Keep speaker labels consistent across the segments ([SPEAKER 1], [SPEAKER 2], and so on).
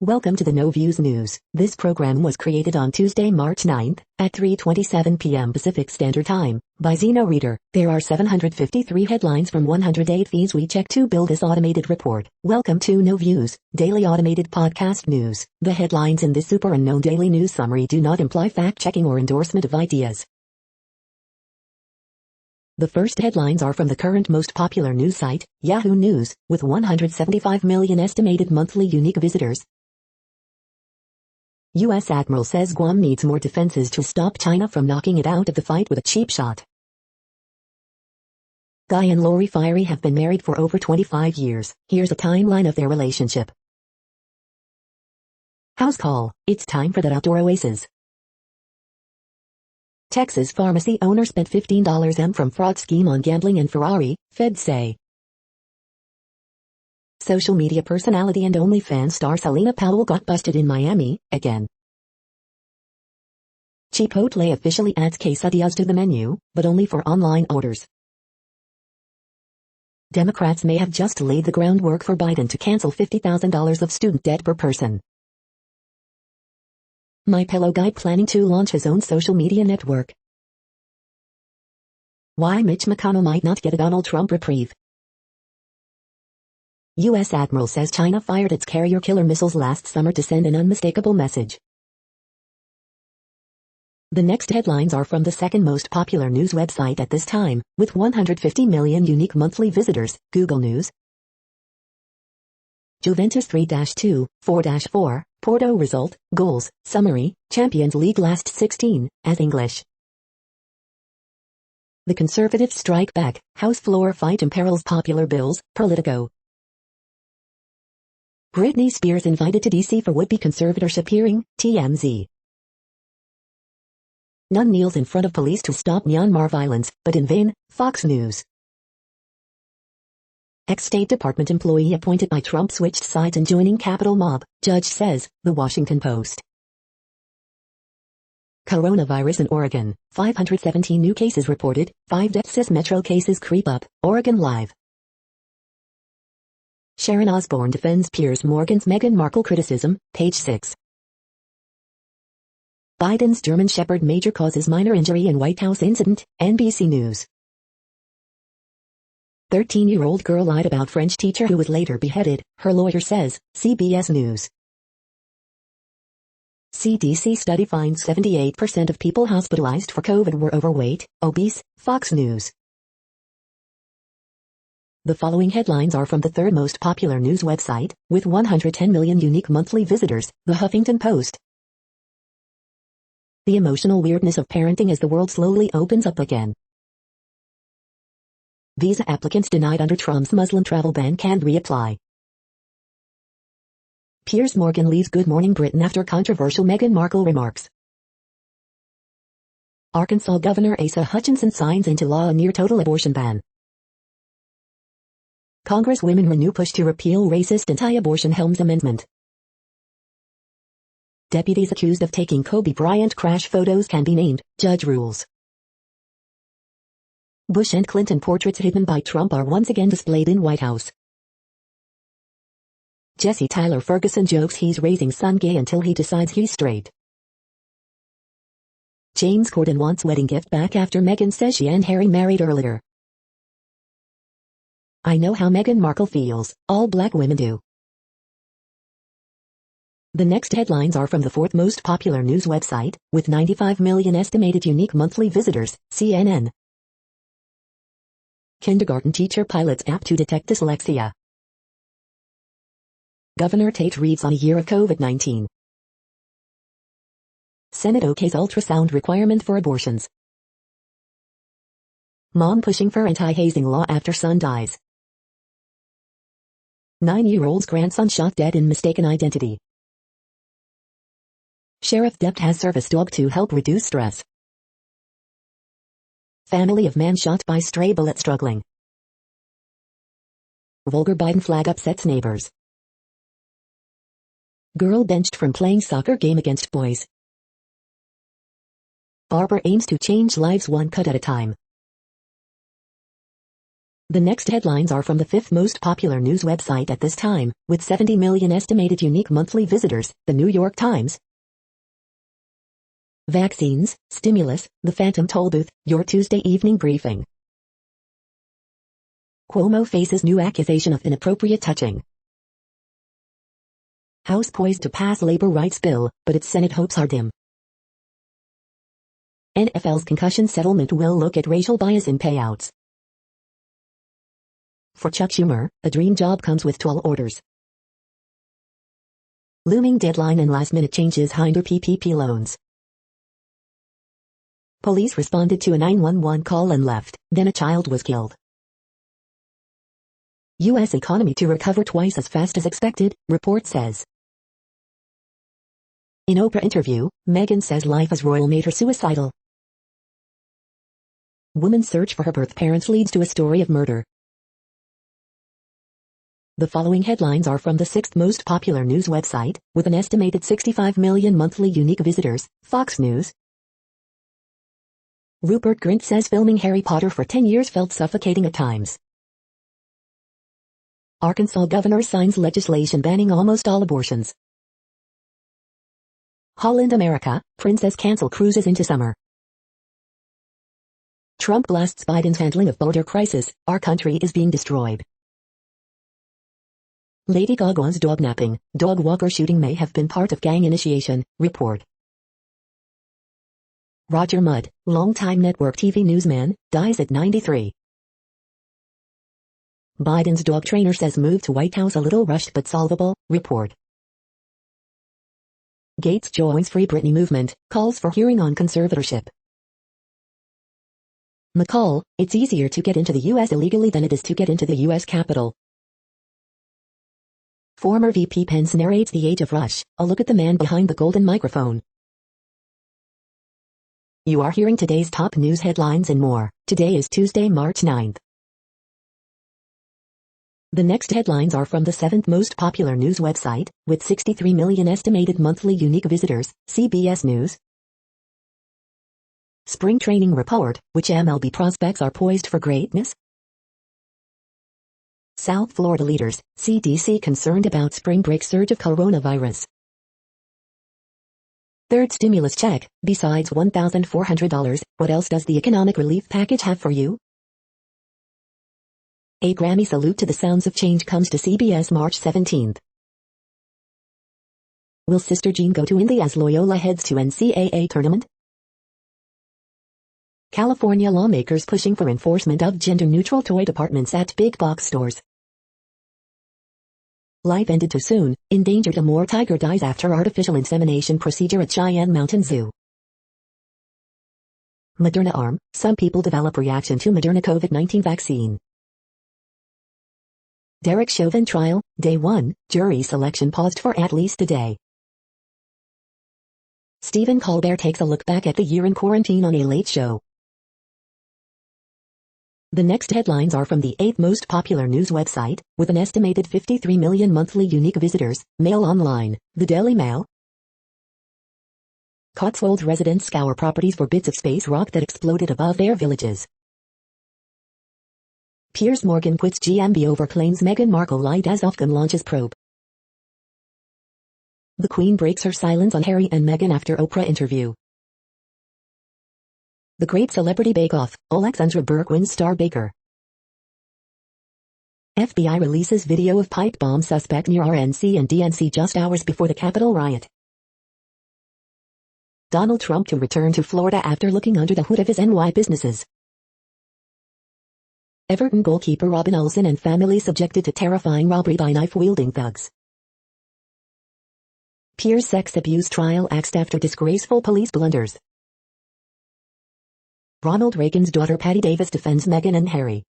[SPEAKER 1] Welcome to the No Views News. This program was created on Tuesday, March 9th, at 3:27 p.m. Pacific Standard Time, by Zeno Reader. There are 753 headlines from 108 feeds we check to build this automated report. Welcome to No Views, daily automated podcast news. The headlines in this super unknown daily news summary do not imply fact-checking or endorsement of ideas. The first headlines are from the current most popular news site, Yahoo News, with 175 million estimated monthly unique visitors. U.S. Admiral says Guam needs more defenses to stop China from knocking it out of the fight with a cheap shot. Guy and Lori Fiery have been married for over 25 years. Here's a timeline of their relationship. House call, it's time for that outdoor oasis. Texas pharmacy owner spent $15 from fraud scheme on gambling and Ferrari, feds say. Social media personality and OnlyFans star Selena Powell got busted in Miami, again. Chipotle officially adds quesadillas to the menu, but only for online orders. Democrats may have just laid the groundwork for Biden to cancel $50,000 of student debt per person. MyPillow guy planning to launch his own social media network. Why Mitch McConnell might not get a Donald Trump reprieve. U.S. Admiral says China fired its carrier-killer missiles last summer to send an unmistakable message. The next headlines are from the second most popular news website at this time, with 150 million unique monthly visitors, Google News. Juventus 3-2, 4-4, Porto result, goals, summary, Champions League last 16, as English. The Conservatives strike back, House floor fight imperils popular bills, Politico. Britney Spears invited to D.C. for would-be conservatorship hearing, TMZ. Nun kneels in front of police to stop Myanmar violence, but in vain, Fox News. Ex-State Department employee appointed by Trump switched sides in joining Capitol mob, judge says, The Washington Post. Coronavirus in Oregon, 517 new cases reported, 5 deaths as metro cases creep up, Oregon Live. Sharon Osbourne defends Piers Morgan's Meghan Markle criticism, page 6. Biden's German Shepherd major causes minor injury in White House incident, NBC News. 13-year-old girl lied about French teacher who was later beheaded, her lawyer says, CBS News. CDC study finds 78% of people hospitalized for COVID were overweight, obese, Fox News. The following headlines are from the third most popular news website, with 110 million unique monthly visitors, The Huffington Post. The emotional weirdness of parenting as the world slowly opens up again. Visa applicants denied under Trump's Muslim travel ban can reapply. Piers Morgan leaves Good Morning Britain after controversial Meghan Markle remarks. Arkansas Governor Asa Hutchinson signs into law a near-total abortion ban. Congresswomen renew push to repeal racist anti-abortion Helms Amendment. Deputies accused of taking Kobe Bryant crash photos can be named, judge rules. Bush and Clinton portraits hidden by Trump are once again displayed in White House. Jesse Tyler Ferguson jokes he's raising son gay until he decides he's straight. James Corden wants wedding gift back after Meghan says she and Harry married earlier. I know how Meghan Markle feels, all black women do. The next headlines are from the fourth most popular news website, with 95 million estimated unique monthly visitors, CNN. Kindergarten teacher pilots app to detect dyslexia. Governor Tate Reeves on a year of COVID-19. Senate okays ultrasound requirement for abortions. Mom pushing for anti-hazing law after son dies. 9-year-old's grandson shot dead in mistaken identity. Sheriff Dept has service dog to help reduce stress. Family of man shot by stray bullet struggling. Vulgar Biden flag upsets neighbors. Girl benched from playing soccer game against boys. Barber aims to change lives one cut at a time. The next headlines are from the fifth most popular news website at this time, with 70 million estimated unique monthly visitors, the New York Times. Vaccines, stimulus, the phantom toll booth, your Tuesday evening briefing. Cuomo faces new accusation of inappropriate touching. House poised to pass labor rights bill, but its Senate hopes are dim. NFL's concussion settlement will look at racial bias in payouts. For Chuck Schumer, a dream job comes with tall orders. Looming deadline and last-minute changes hinder PPP loans. Police responded to a 911 call and left, then a child was killed. U.S. economy to recover twice as fast as expected, report says. In Oprah interview, Meghan says life as royal made her suicidal. Woman's search for her birth parents leads to a story of murder. The following headlines are from the sixth most popular news website, with an estimated 65 million monthly unique visitors, Fox News. Rupert Grint says filming Harry Potter for 10 years felt suffocating at times. Arkansas governor signs legislation banning almost all abortions. Holland America, princess cancel cruises into summer. Trump blasts Biden's handling of border crisis, our country is being destroyed. Lady Gaga's dog napping, dog walker shooting may have been part of gang initiation, report. Roger Mudd, longtime network TV newsman, dies at 93. Biden's dog trainer says move to White House a little rushed but solvable, report. Gates joins Free Britney movement, calls for hearing on conservatorship. McCall, it's easier to get into the U.S. illegally than it is to get into the U.S. Capitol. Former VP Pence narrates the age of Rush, a look at the man behind the golden microphone. You are hearing today's top news headlines and more. Today is Tuesday, March 9th. The next headlines are from the seventh most popular news website, with 63 million estimated monthly unique visitors, CBS News. Spring training report, which MLB prospects are poised for greatness? South Florida leaders, CDC concerned about spring break surge of coronavirus. Third stimulus check, besides $1,400, what else does the economic relief package have for you? A Grammy salute to the sounds of change comes to CBS March 17th. Will Sister Jean go to Indy as Loyola heads to NCAA tournament? California lawmakers pushing for enforcement of gender-neutral toy departments at big box stores. Life ended too soon, endangered Amur tiger dies after artificial insemination procedure at Cheyenne Mountain Zoo. Moderna arm, some people develop reaction to Moderna COVID-19 vaccine. Derek Chauvin trial, day 1, jury selection paused for at least a day. Stephen Colbert takes a look back at the year in quarantine on a late show. The next headlines are from the eighth most popular news website, with an estimated 53 million monthly unique visitors, Mail Online, the Daily Mail. Cotswold residents scour properties for bits of space rock that exploded above their villages. Piers Morgan quits GMB over claims Meghan Markle lied as Ofcom launches probe. The Queen breaks her silence on Harry and Meghan after Oprah interview. The Great Celebrity Bake Off, Alexandra Burke wins Star Baker. FBI releases video of pipe bomb suspect near RNC and DNC just hours before the Capitol riot. Donald Trump to return to Florida after looking under the hood of his NY businesses. Everton goalkeeper Robin Olsen and family subjected to terrifying robbery by knife-wielding thugs. Piers sex abuse trial axed after disgraceful police blunders. Ronald Reagan's daughter Patty Davis defends Meghan and Harry.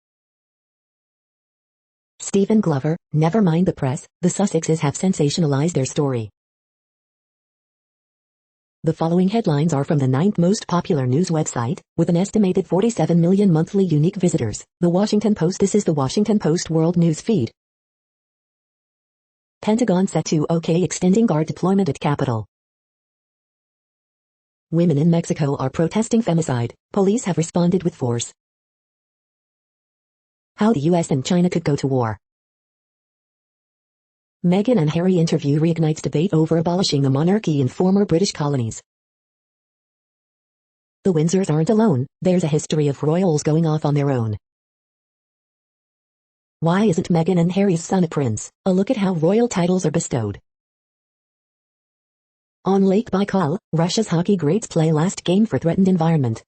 [SPEAKER 1] Stephen Glover, never mind the press, the Sussexes have sensationalized their story. The following headlines are from the ninth most popular news website, with an estimated 47 million monthly unique visitors, The Washington Post. This is the Washington Post World News Feed. Pentagon set to OK extending guard deployment at Capitol. Women in Mexico are protesting femicide. Police have responded with force. How the US and China could go to war. Meghan and Harry interview reignites debate over abolishing the monarchy in former British colonies. The Windsors aren't alone, there's a history of royals going off on their own. Why isn't Meghan and Harry's son a prince? A look at how royal titles are bestowed. On Lake Baikal, Russia's hockey greats play last game for threatened environment.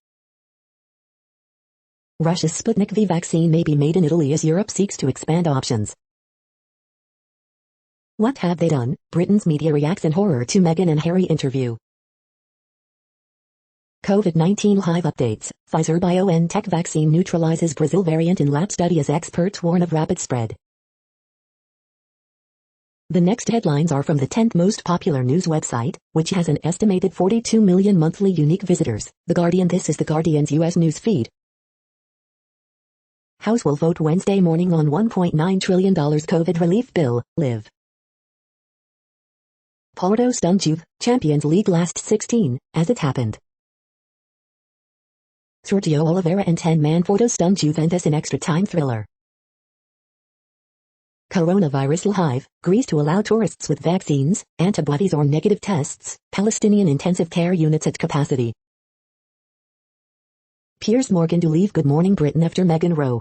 [SPEAKER 1] Russia's Sputnik V vaccine may be made in Italy as Europe seeks to expand options. What have they done? Britain's media reacts in horror to Meghan and Harry interview. COVID-19 live updates. Pfizer-BioNTech vaccine neutralizes Brazil variant in lab study as experts warn of rapid spread. The next headlines are from the 10th most popular news website, which has an estimated 42 million monthly unique visitors. The Guardian. This is The Guardian's US news feed. House will vote Wednesday morning on $1.9 trillion COVID relief bill, Live. Porto stunned youth, Champions League last 16, as it happened. Sergio Oliveira and 10-man photo stunned Juventus in extra-time thriller. Coronavirus live, Greece to allow tourists with vaccines, antibodies or negative tests, Palestinian intensive care units at capacity. Piers Morgan to leave Good Morning Britain after Meghan Rowe.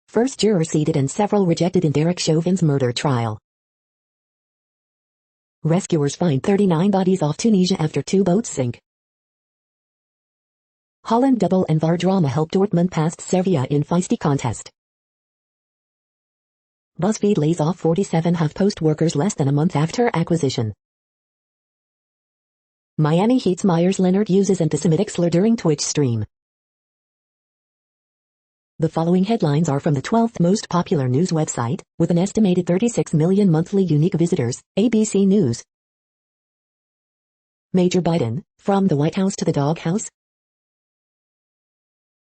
[SPEAKER 1] First juror seated and several rejected in Derek Chauvin's murder trial. Rescuers find 39 bodies off Tunisia after 2 boats sink. Holland double and VAR drama helped Dortmund past Sevilla in feisty contest. BuzzFeed lays off 47 HuffPost workers less than a month after acquisition. Miami Heat's Myers Leonard uses anti-Semitic slur during Twitch stream. The following headlines are from the 12th most popular news website, with an estimated 36 million monthly unique visitors, ABC News. Major Biden, from the White House to the doghouse.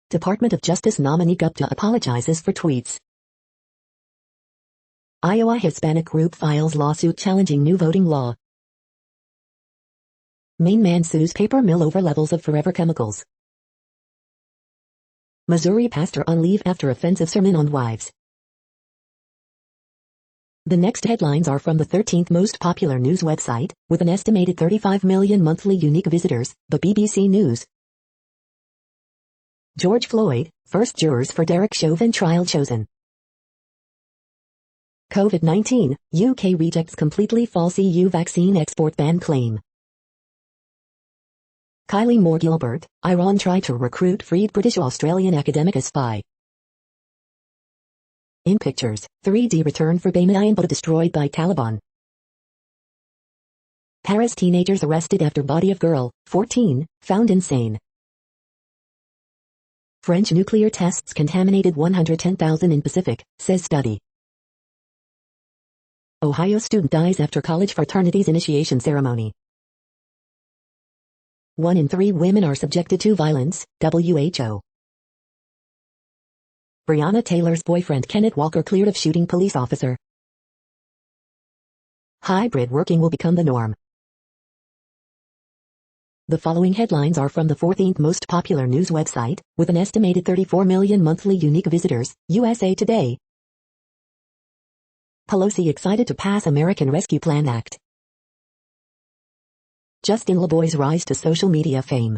[SPEAKER 1] Department of Justice nominee Gupta apologizes for tweets. Iowa Hispanic group files lawsuit challenging new voting law. Maine man sues paper mill over levels of forever chemicals. Missouri pastor on leave after offensive sermon on wives. The next headlines are from the 13th most popular news website, with an estimated 35 million monthly unique visitors, the BBC News. George Floyd, first jurors for Derek Chauvin trial chosen. COVID-19, UK rejects completely false EU vaccine export ban claim. Kylie Moore Gilbert, Iran tried to recruit freed British-Australian academic as spy. In pictures, 3D return for Bamyan but destroyed by Taliban. Paris teenagers arrested after body of girl, 14, found insane. French nuclear tests contaminated 110,000 in Pacific, says study. Ohio student dies after college fraternity's initiation ceremony. 1 in 3 women are subjected to violence, WHO. Breonna Taylor's boyfriend Kenneth Walker cleared of shooting police officer. Hybrid working will become the norm. The following headlines are from the 14th most popular news website, with an estimated 34 million monthly unique visitors, USA Today. Pelosi excited to pass American Rescue Plan Act. Justin LeBoy's rise to social media fame.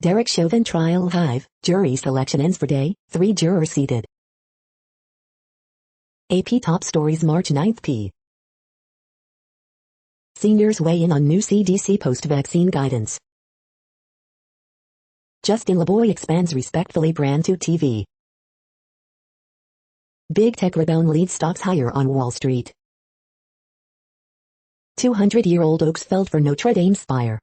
[SPEAKER 1] Derek Chauvin trial hive, jury selection ends for day, 3 jurors seated. AP top stories March 9th p. Seniors weigh in on new CDC post-vaccine guidance. Justin LeBoy expands respectfully brand to TV. Big tech rebound leads stocks higher on Wall Street. 200-year-old oaks felled for Notre Dame spire.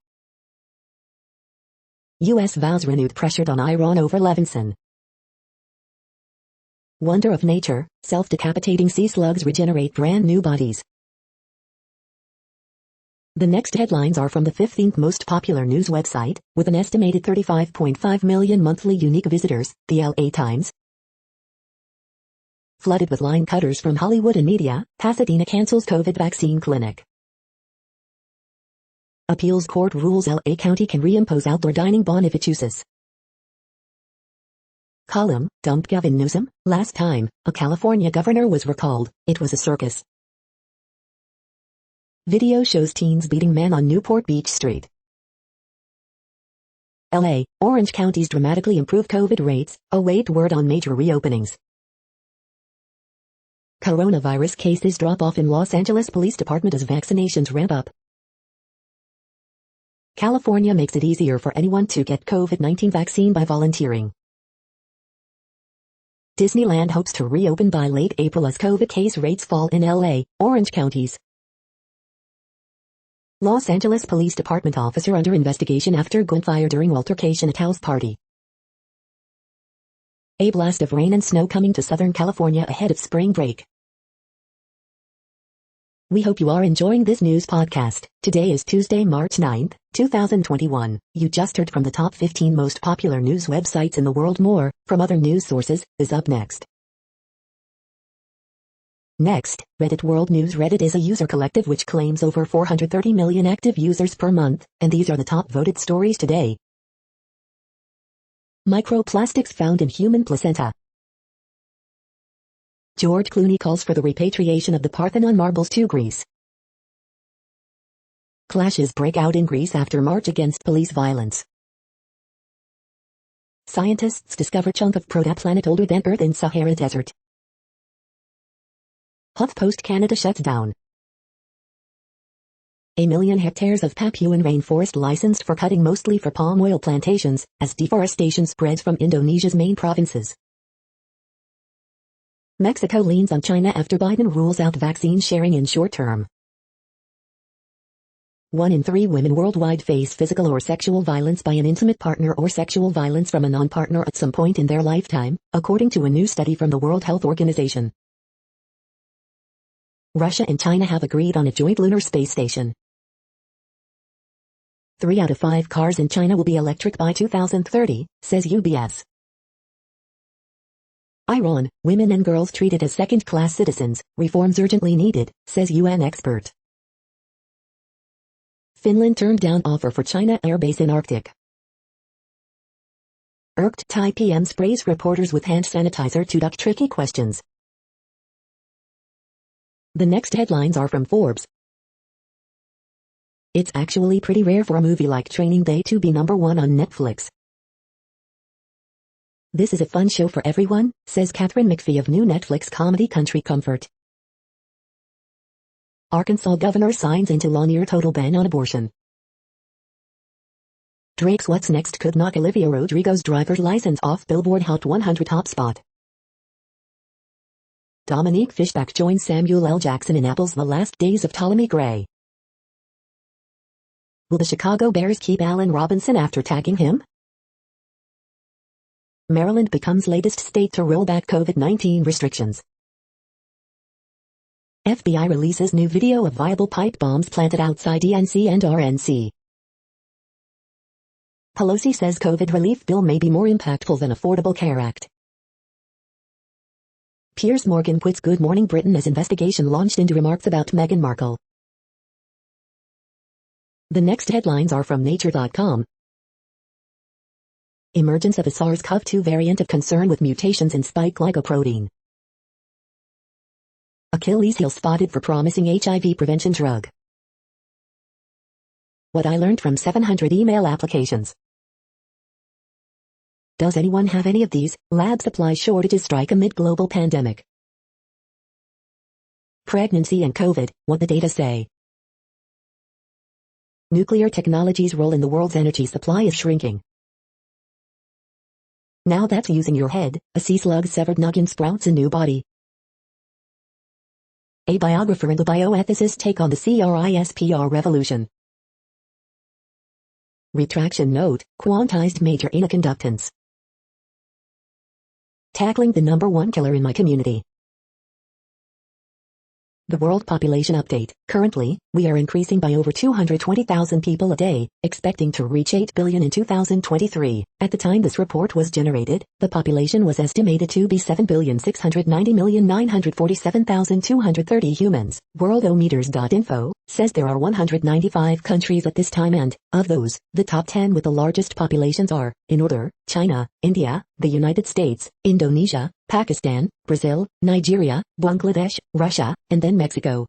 [SPEAKER 1] U.S. vows renewed pressured on Iran over Levinson. Wonder of nature, self-decapitating sea slugs regenerate brand new bodies. The next headlines are from the 15th most popular news website, with an estimated 35.5 million monthly unique visitors, the LA Times. Flooded with line cutters from Hollywood and media, Pasadena cancels COVID vaccine clinic. Appeals court rules LA County can reimpose outdoor dining ban if it chooses. Column, dumped Gavin Newsom. Last time a California governor was recalled, it was a circus. Video shows teens beating man on Newport Beach Street. LA, Orange counties dramatically improve COVID rates, await word on major reopenings. Coronavirus cases drop off in Los Angeles Police Department as vaccinations ramp up. California makes it easier for anyone to get COVID-19 vaccine by volunteering. Disneyland hopes to reopen by late April as COVID case rates fall in LA, Orange counties. Los Angeles Police Department officer under investigation after gunfire during altercation at house party. A blast of rain and snow coming to Southern California ahead of spring break. We hope you are enjoying this news podcast. Today is Tuesday, March 9th, 2021. You just heard from the top 15 most popular news websites in the world. More from other news sources is up next. Next, Reddit World News. Reddit is a user collective which claims over 430 million active users per month, and these are the top voted stories today. Microplastics found in human placenta. George Clooney calls for the repatriation of the Parthenon marbles to Greece. Clashes break out in Greece after march against police violence. Scientists discover chunk of protoplanet older than Earth in Sahara Desert. HuffPost Canada shuts down. 1 million hectares of Papuan rainforest licensed for cutting, mostly for palm oil plantations, as deforestation spreads from Indonesia's main provinces. Mexico leans on China after Biden rules out vaccine sharing in short term. 1 in 3 women worldwide face physical or sexual violence by an intimate partner or sexual violence from a non-partner at some point in their lifetime, according to a new study from the World Health Organization. Russia and China have agreed on a joint lunar space station. 3 out of 5 cars in China will be electric by 2030, says UBS. Iran, women and girls treated as second-class citizens, reforms urgently needed, says UN expert. Finland turned down offer for China airbase in Arctic. Irked Thai PM sprays reporters with hand sanitizer to duck tricky questions. The next headlines are from Forbes. It's actually pretty rare for a movie like Training Day to be #1 on Netflix. This is a fun show for everyone, says Catherine McPhee of new Netflix comedy Country Comfort. Arkansas governor signs into law near total ban on abortion. Drake's What's Next could knock Olivia Rodrigo's driver's license off Billboard Hot 100 top spot. Dominique Fishback joins Samuel L. Jackson in Apple's The Last Days of Ptolemy Gray. Will the Chicago Bears keep Allen Robinson after tagging him? Maryland becomes latest state to roll back COVID-19 restrictions. FBI releases new video of viable pipe bombs planted outside DNC and RNC. Pelosi says COVID relief bill may be more impactful than Affordable Care Act. Piers Morgan quits Good Morning Britain as investigation launched into remarks about Meghan Markle. The next headlines are from Nature.com. Emergence of a SARS-CoV-2 variant of concern with mutations in spike glycoprotein. Achilles heel spotted for promising HIV prevention drug. What I learned from 700 email applications. Does anyone have any of these? Lab supply shortages strike amid global pandemic. Pregnancy and COVID, what the data say. Nuclear technology's role in the world's energy supply is shrinking. Now that's using your head, a sea slug severed noggin sprouts a new body. A biographer and the bioethicist take on the CRISPR revolution. Retraction note, quantized major inoconductance. Tackling the #1 killer in my community. The World Population Update. Currently, we are increasing by over 220,000 people a day, expecting to reach 8 billion in 2023. At the time this report was generated, the population was estimated to be 7,690,947,230 humans. Worldometers.info says there are 195 countries at this time and, of those, the top 10 with the largest populations are, in order, China, India, the United States, Indonesia, Pakistan, Brazil, Nigeria, Bangladesh, Russia, and then Mexico.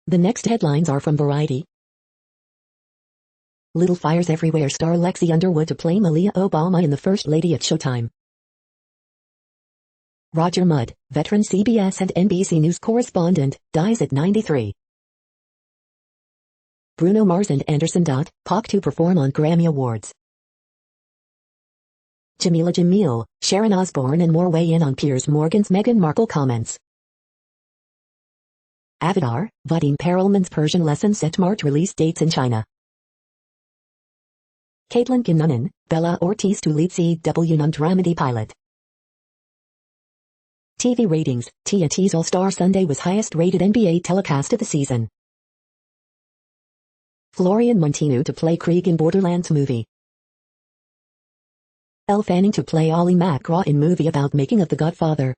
[SPEAKER 1] The next headlines are from Variety. Little fires everywhere, star Lexi Underwood to play Malia Obama in The First Lady at Showtime. Roger Mudd, veteran CBS and NBC News correspondent, dies at 93. Bruno Mars and Anderson .Paak to perform on Grammy Awards. Jamila Jamil, Sharon Osbourne and more weigh in on Piers Morgan's Meghan Markle comments. Avatar, Vadim Perelman's Persian lesson set March release dates in China. Caitlin Kinnunen, Bella Ortiz to lead CW non-dramedy pilot. TV ratings, TNT's All-Star Sunday was highest-rated NBA telecast of the season. Florian Munteanu to play Krieg in Borderlands movie. Elle Fanning to play Ollie McGraw in movie about making of The Godfather.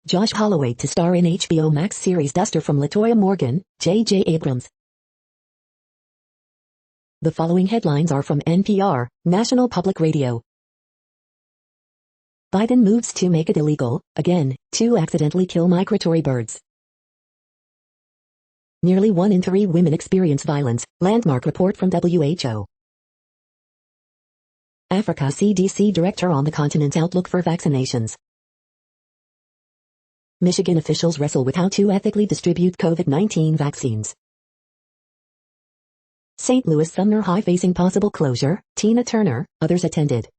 [SPEAKER 1] Josh Holloway to star in HBO Max series Duster from LaToya Morgan, J.J. Abrams. The following headlines are from NPR, National Public Radio. Biden moves to make it illegal, again, to accidentally kill migratory birds. Nearly 1 in 3 women experience violence, landmark report from WHO. Africa CDC director on the continent's outlook for vaccinations. Michigan officials wrestle with how to ethically distribute COVID-19 vaccines. St. Louis Sumner High facing possible closure, Tina Turner, others attended.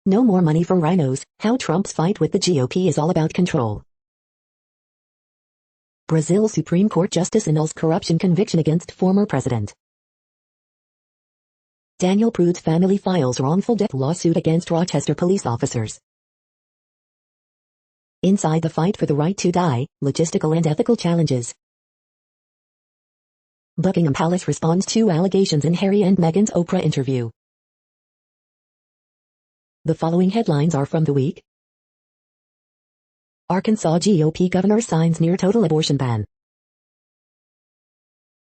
[SPEAKER 1] No more money for rhinos, how Trump's fight with the GOP is all about control. Brazil Supreme Court justice annuls corruption conviction against former president. Daniel Prude's family files wrongful death lawsuit against Rochester police officers. Inside the fight for the right to die, logistical and ethical challenges. Buckingham Palace responds to allegations in Harry and Meghan's Oprah interview. The following headlines are from The Week. Arkansas GOP governor signs near-total abortion ban.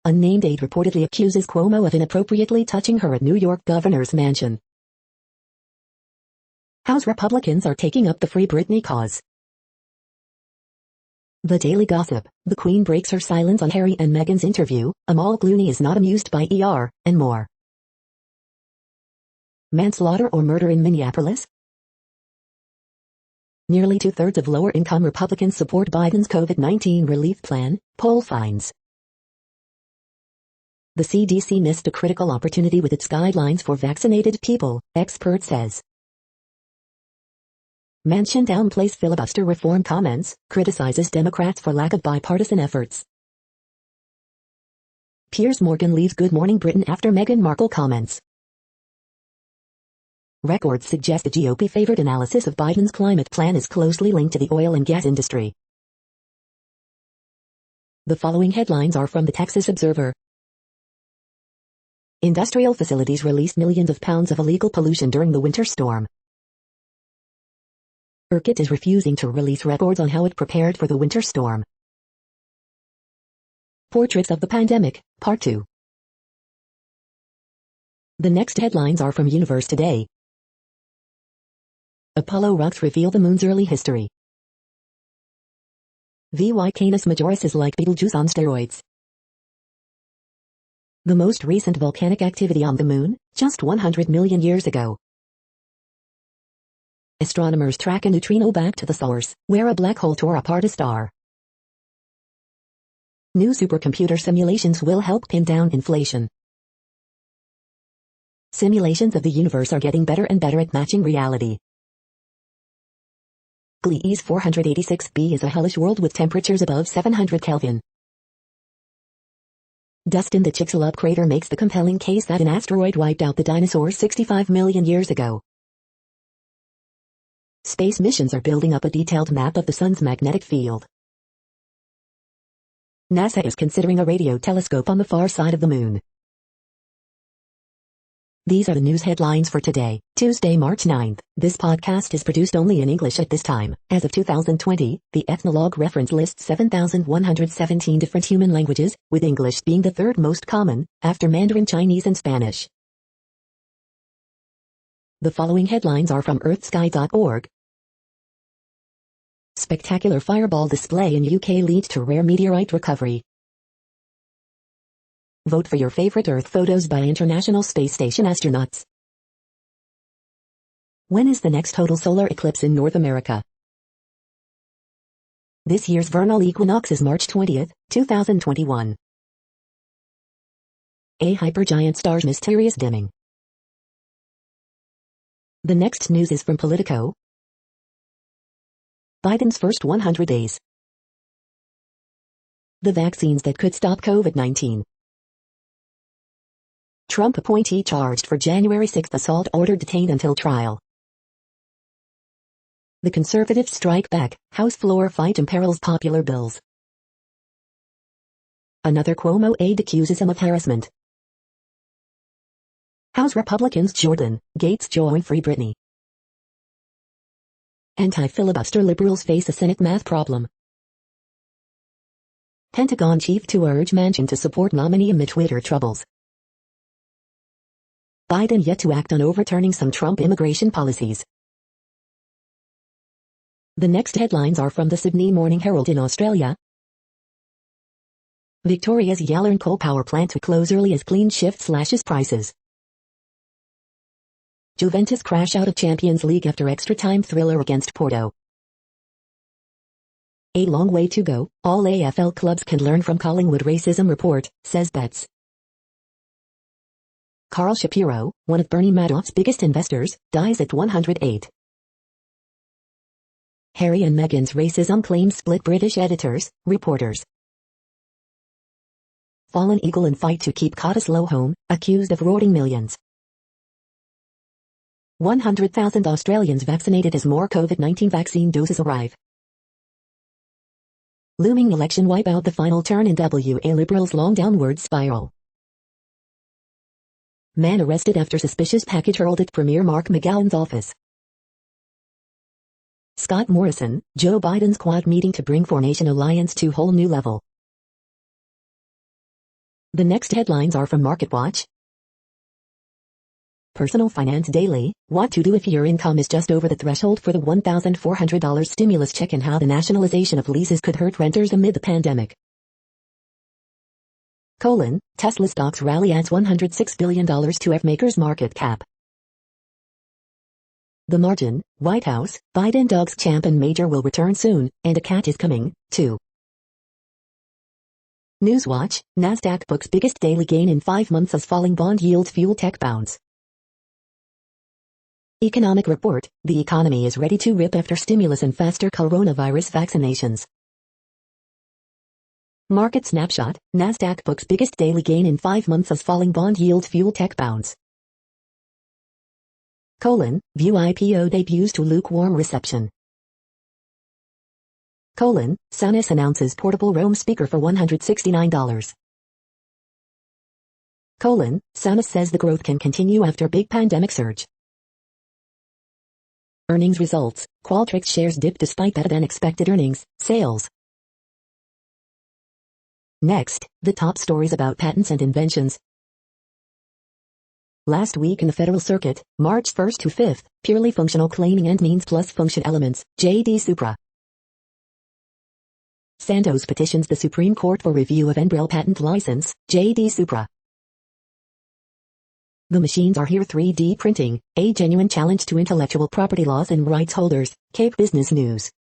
[SPEAKER 1] Unnamed aide reportedly accuses Cuomo of inappropriately touching her at New York governor's mansion. House Republicans are taking up the Free Britney cause. The Daily Gossip, the Queen breaks her silence on Harry and Meghan's interview, Amal Clooney is not amused by ER, and more. Manslaughter or murder in Minneapolis? Nearly 2/3 of lower-income Republicans support Biden's COVID-19 relief plan, poll finds. The CDC missed a critical opportunity with its guidelines for vaccinated people, expert says. Manchin downplays filibuster reform comments, criticizes Democrats for lack of bipartisan efforts. Piers Morgan leaves Good Morning Britain after Meghan Markle comments. Records suggest the GOP favored analysis of Biden's climate plan is closely linked to the oil and gas industry. The following headlines are from the Texas Observer. Industrial facilities released millions of pounds of illegal pollution during the winter storm. ERCOT is refusing to release records on how it prepared for the winter storm. Portraits of the Pandemic, Part 2. The next headlines are from Universe Today. Apollo rocks reveal the moon's early history. VY Canis Majoris is like Betelgeuse on steroids. The most recent volcanic activity on the moon, just 100 million years ago. Astronomers track a neutrino back to the source, where a black hole tore apart a star. New supercomputer simulations will help pin down inflation. Simulations of the universe are getting better and better at matching reality. Gliese 486b is a hellish world with temperatures above 700 Kelvin. Dust in the Chicxulub crater makes the compelling case that an asteroid wiped out the dinosaurs 65 million years ago. Space missions are building up a detailed map of the sun's magnetic field. NASA is considering a radio telescope on the far side of the moon. These are the news headlines for today, Tuesday, March 9th. This podcast is produced only in English at this time. As of 2020, the Ethnologue reference lists 7,117 different human languages, with English being the third most common, after Mandarin Chinese and Spanish. The following headlines are from earthsky.org. Spectacular fireball display in UK leads to rare meteorite recovery. Vote for your favorite Earth photos by International Space Station astronauts. When is the next total solar eclipse in North America? This year's vernal equinox is March 20th, 2021. A hypergiant star's mysterious dimming. The next news is from Politico. Biden's first 100 days. The vaccines that could stop COVID-19. Trump appointee charged for January 6 assault ordered detained until trial. The conservatives strike back, House floor fight imperils popular bills. Another Cuomo aide accuses him of harassment. House Republicans Jordan, Gates join Free Britney. Anti-filibuster liberals face a Senate math problem. Pentagon chief to urge Manchin to support nominee amid Twitter troubles. Biden yet to act on overturning some Trump immigration policies. The next headlines are from the Sydney Morning Herald in Australia. Victoria's Yallourn coal power plant to close early as clean shift slashes prices. Juventus crash out of Champions League after extra-time thriller against Porto. A long way to go, all AFL clubs can learn from Collingwood racism report, says Betts. Carl Shapiro, one of Bernie Madoff's biggest investors, dies at 108. Harry and Meghan's racism claims split British editors, reporters. Fallen eagle in fight to keep Cottesloe home, accused of rorting millions. 100,000 Australians vaccinated as more COVID-19 vaccine doses arrive. Looming election wipe out the final turn in WA Liberals' long downward spiral. Man arrested after suspicious package hurled at Premier Mark McGowan's office. Scott Morrison, Joe Biden's Quad meeting to bring Four-Nation Alliance to whole new level. The next headlines are from MarketWatch. Personal Finance Daily, what to do if your income is just over the threshold for the $1,400 stimulus check and how the nationalization of leases could hurt renters amid the pandemic. Tesla stocks rally adds $106 billion to F-maker's market cap. The Margin, White House, Biden dogs champ and Major will return soon, and a cat is coming, too. Newswatch, NASDAQ books biggest daily gain in 5 months as falling bond yields fuel tech bounce. Economic report, the economy is ready to rip after stimulus and faster coronavirus vaccinations. Market snapshot, NASDAQ books biggest daily gain in 5 months as falling bond yields fuel tech bounce. View IPO debuts to lukewarm reception. Sonos announces portable Roam speaker for $169. Sonos says the growth can continue after big pandemic surge. Earnings results, Qualtrics shares dip despite better-than-expected earnings, sales. Next, the top stories about patents and inventions. Last week in the Federal Circuit, March 1st to 5th, purely functional claiming and means plus function elements, J.D. Supra. Sandoz petitions the Supreme Court for review of Enbrel patent license, J.D. Supra. The machines are here 3D printing, a genuine challenge to intellectual property laws and rights holders, Cape Business News.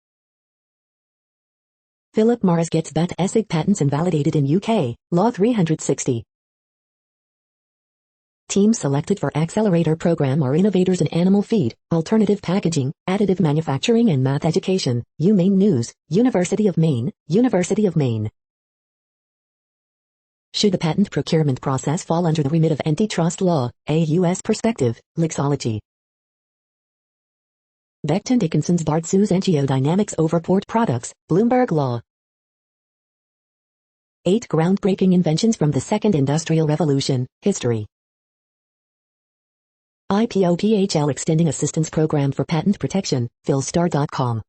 [SPEAKER 1] Philip Morris gets BAT-ESIG patents invalidated in UK, Law 360. Teams selected for accelerator program are innovators in animal feed, alternative packaging, additive manufacturing and math education, UMaine News, University of Maine, University of Maine. Should the patent procurement process fall under the remit of antitrust law, a U.S. perspective, Lexology. Becton Dickinson's Bard sues Angiodynamics over port products, Bloomberg Law. 8 groundbreaking inventions from the Second Industrial Revolution, History. IPO-PHL extending assistance program for patent protection, philstar.com.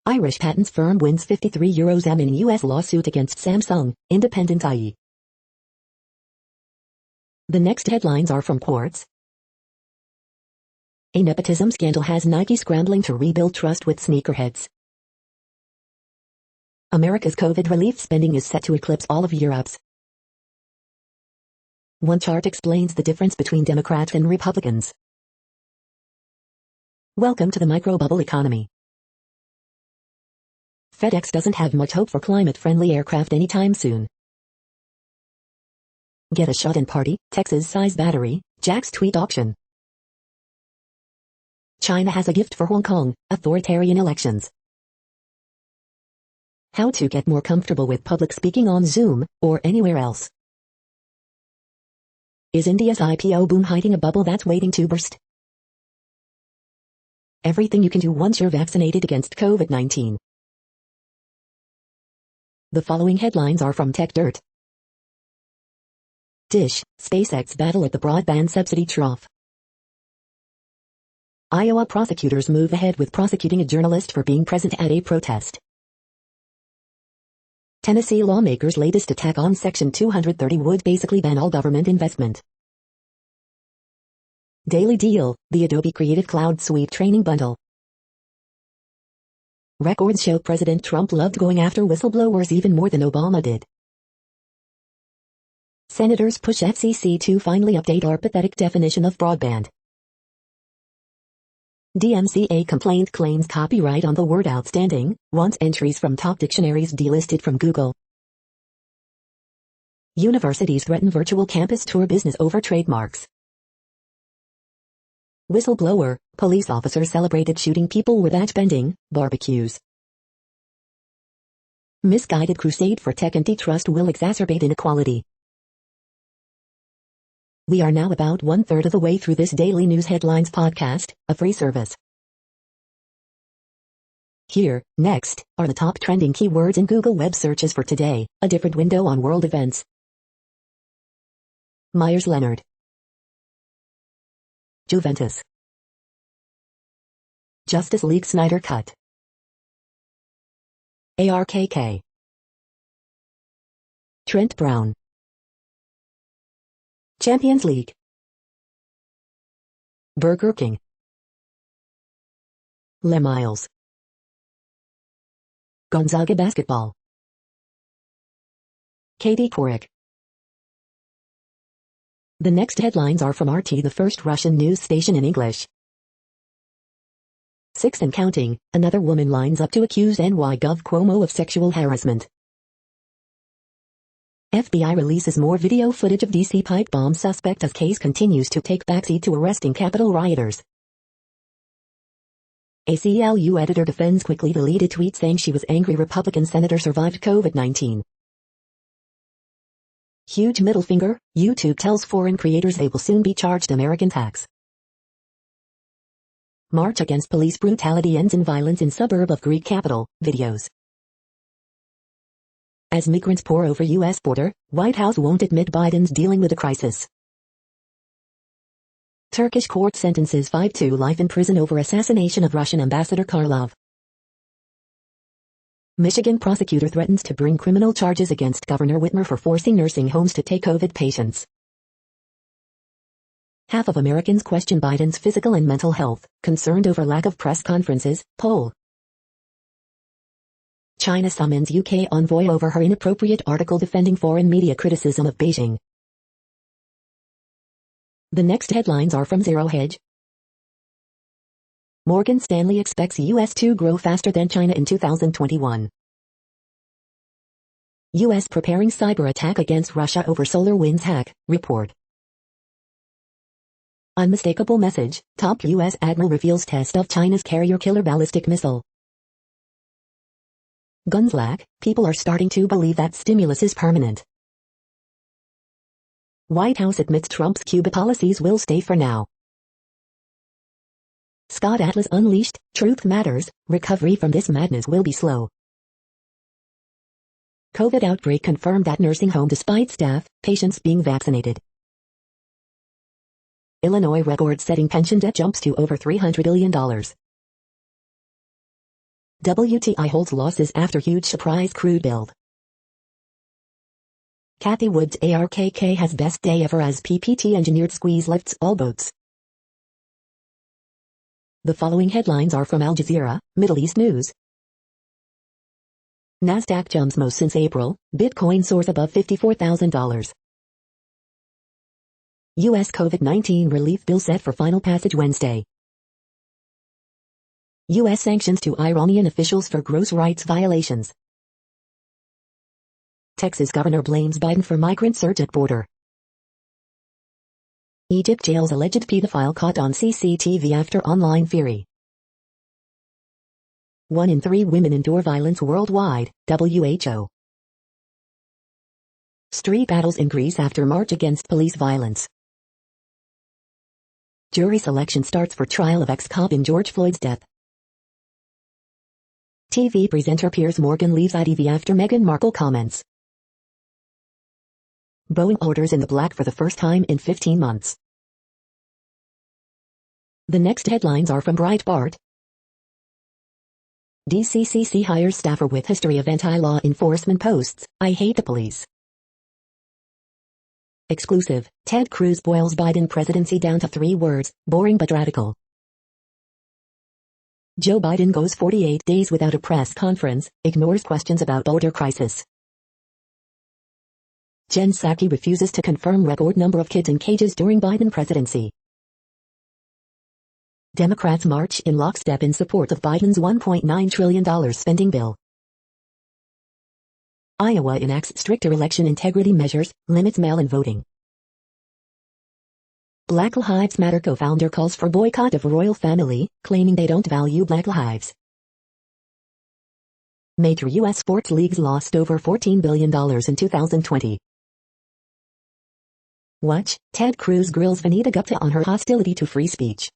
[SPEAKER 1] Irish patents firm wins €53 in U.S. lawsuit against Samsung, Independent IE. The next headlines are from Quartz. A nepotism scandal has Nike scrambling to rebuild trust with sneakerheads. America's COVID relief spending is set to eclipse all of Europe's. One chart explains the difference between Democrats and Republicans. Welcome to the micro-bubble economy. FedEx doesn't have much hope for climate-friendly aircraft anytime soon. Get a shot-in party, Texas-size battery, Jack's tweet auction. China has a gift for Hong Kong, authoritarian elections. How to get more comfortable with public speaking on Zoom, or anywhere else. Is India's IPO boom hiding a bubble that's waiting to burst? Everything you can do once you're vaccinated against COVID-19. The following headlines are from Tech Dirt. Dish, SpaceX battle at the broadband subsidy trough. Iowa prosecutors move ahead with prosecuting a journalist for being present at a protest. Tennessee lawmakers' latest attack on Section 230 would basically ban all government investment. Daily Deal, the Adobe Creative Cloud Suite training bundle. Records show President Trump loved going after whistleblowers even more than Obama did. Senators push FCC to finally update our pathetic definition of broadband. DMCA complaint claims copyright on the word outstanding, wants entries from top dictionaries delisted from Google. Universities threaten virtual campus tour business over trademarks. Whistleblower, police officer celebrated shooting people with axe-bending barbecues. Misguided crusade for tech antitrust will exacerbate inequality. We are now about 1/3 of the way through this daily news headlines podcast, a free service. Here, next, are the top trending keywords in Google web searches for today, a different window on world events. Myers-Leonard. Juventus. Justice League Snyder Cut. ARKK. Trent Brown. Champions League. Burger King. Le Miles. Gonzaga basketball. Katie Couric. The next headlines are from RT, the first Russian news station in English. 6 and counting, another woman lines up to accuse NY Gov Cuomo of sexual harassment. FBI releases more video footage of DC pipe bomb suspect as case continues to take backseat to arresting Capitol rioters. ACLU editor defends quickly deleted tweet saying she was angry Republican senator survived COVID-19. Huge middle finger, YouTube tells foreign creators they will soon be charged American tax. March against police brutality ends in violence in suburb of Greek capital, videos. As migrants pour over U.S. border, White House won't admit Biden's dealing with a crisis. Turkish court sentences 5 to life in prison over assassination of Russian ambassador Karlov. Michigan prosecutor threatens to bring criminal charges against Governor Whitmer for forcing nursing homes to take COVID patients. Half of Americans question Biden's physical and mental health, concerned over lack of press conferences, poll. China summons UK envoy over her inappropriate article defending foreign media criticism of Beijing. The next headlines are from Zero Hedge. Morgan Stanley expects U.S. to grow faster than China in 2021. U.S. preparing cyber attack against Russia over SolarWinds hack, report. Unmistakable message, top U.S. admiral reveals test of China's carrier killer ballistic missile. Guns lack, people are starting to believe that stimulus is permanent. White House admits Trump's Cuba policies will stay for now. Scott Atlas unleashed, truth matters, recovery from this madness will be slow. COVID outbreak confirmed at nursing home despite staff, patients being vaccinated. Illinois record-setting pension debt jumps to over $300 billion. WTI holds losses after huge surprise crude build. Kathy Wood's ARKK has best day ever as PPT engineered squeeze lifts all boats. The following headlines are from Al Jazeera, Middle East News. Nasdaq jumps most since April, Bitcoin soars above $54,000. U.S. COVID-19 relief bill set for final passage Wednesday. U.S. sanctions to Iranian officials for gross rights violations. Texas governor blames Biden for migrant surge at border. Egypt jails alleged pedophile caught on CCTV after online fury. 1 in 3 women endure violence worldwide, WHO. Street battles in Greece after march against police violence. Jury selection starts for trial of ex-cop in George Floyd's death. TV presenter Piers Morgan leaves ITV after Meghan Markle comments. Boeing orders in the black for the first time in 15 months. The next headlines are from Breitbart. DCCC hires staffer with history of anti-law enforcement posts. I hate the police. Exclusive. Ted Cruz boils Biden presidency down to 3 words, boring but radical. Joe Biden goes 48 days without a press conference, ignores questions about border crisis. Jen Psaki refuses to confirm record number of kids in cages during Biden presidency. Democrats march in lockstep in support of Biden's $1.9 trillion spending bill. Iowa enacts stricter election integrity measures, limits mail-in voting. Black Lives Matter co-founder calls for boycott of royal family, claiming they don't value Black lives. Major U.S. sports leagues lost over $14 billion in 2020. Watch, Ted Cruz grills Vanita Gupta on her hostility to free speech.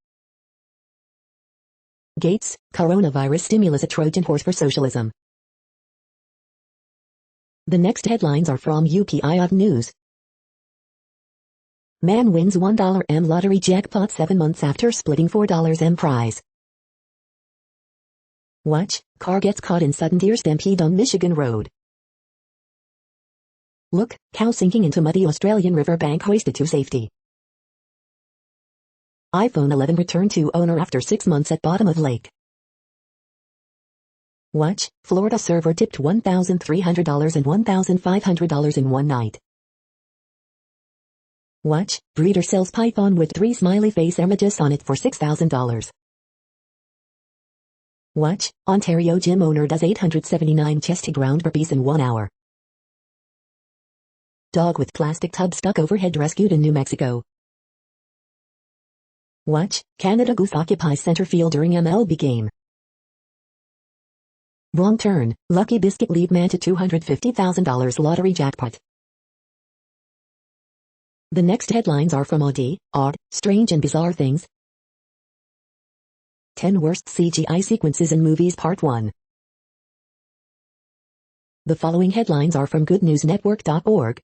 [SPEAKER 1] Gates, coronavirus stimulus a Trojan horse for socialism. The next headlines are from UPI News. Man wins $1 lottery jackpot 7 months after splitting $4 prize. Watch, car gets caught in sudden deer stampede on Michigan road. Look, cow sinking into muddy Australian riverbank hoisted to safety. iPhone 11 returned to owner after 6 months at bottom of lake. Watch, Florida server tipped $1,300 and $1,500 in one night. Watch, breeder sells python with 3 smiley face images on it for $6,000. Watch, Ontario gym owner does 879 chest ground burpees in 1 hour. Dog with plastic tub stuck overhead rescued in New Mexico. Watch, Canada goose occupies center field during MLB game. Wrong turn, lucky biscuit lead man to $250,000 lottery jackpot. The next headlines are from Odd, Strange and Bizarre Things. 10 Worst CGI Sequences in Movies Part 1. The following headlines are from goodnewsnetwork.org.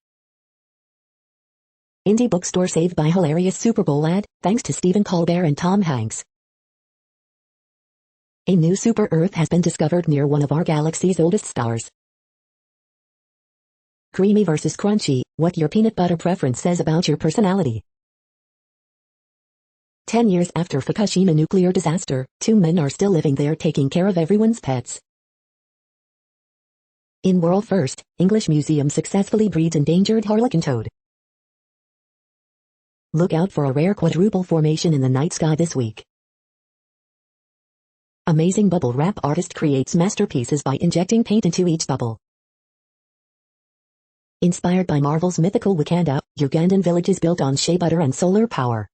[SPEAKER 1] Indie bookstore saved by hilarious Super Bowl ad, thanks to Stephen Colbert and Tom Hanks. A new super Earth has been discovered near one of our galaxy's oldest stars. Creamy versus crunchy, what your peanut butter preference says about your personality. 10 years after Fukushima nuclear disaster, 2 men are still living there taking care of everyone's pets. In world first, English museum successfully breeds endangered harlequin toad. Look out for a rare quadruple formation in the night sky this week. Amazing bubble wrap artist creates masterpieces by injecting paint into each bubble. Inspired by Marvel's mythical Wakanda, Ugandan village is built on shea butter and solar power.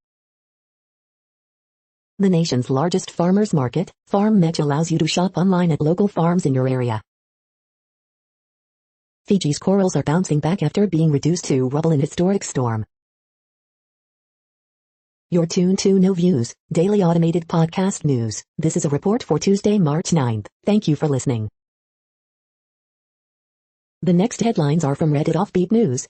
[SPEAKER 1] The nation's largest farmers market, Farm Match, allows you to shop online at local farms in your area. Fiji's corals are bouncing back after being reduced to rubble in historic storm. You're tuned to No Views, daily automated podcast news. This is a report for Tuesday, March 9th. Thank you for listening. The next headlines are from Reddit Offbeat News.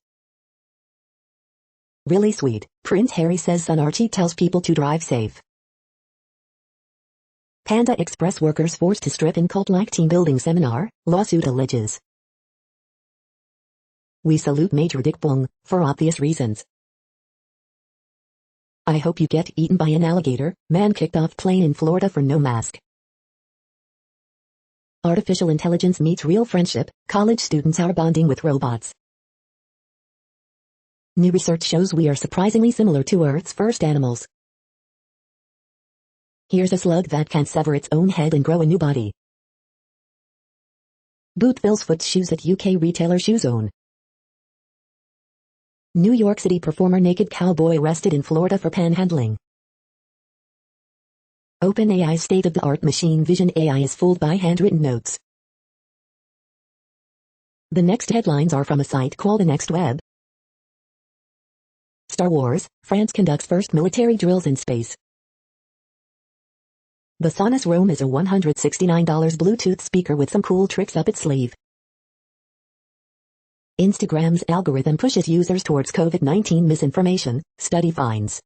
[SPEAKER 1] Really sweet, Prince Harry says son Archie tells people to drive safe. Panda Express workers forced to strip in cult-like team building seminar, lawsuit alleges. We salute Major Dick Bung, for obvious reasons. I hope you get eaten by an alligator. Man kicked off plane in Florida for no mask. Artificial intelligence meets real friendship. College students are bonding with robots. New research shows we are surprisingly similar to Earth's first animals. Here's a slug that can sever its own head and grow a new body. Boot fills foot shoes at UK retailer Shoe Zone. New York City performer naked cowboy arrested in Florida for panhandling. OpenAI's state-of-the-art machine vision AI is fooled by handwritten notes. The next headlines are from a site called The Next Web. Star Wars, France conducts first military drills in space. The Sonos Roam is a $169 Bluetooth speaker with some cool tricks up its sleeve. Instagram's algorithm pushes users towards COVID-19 misinformation, study finds.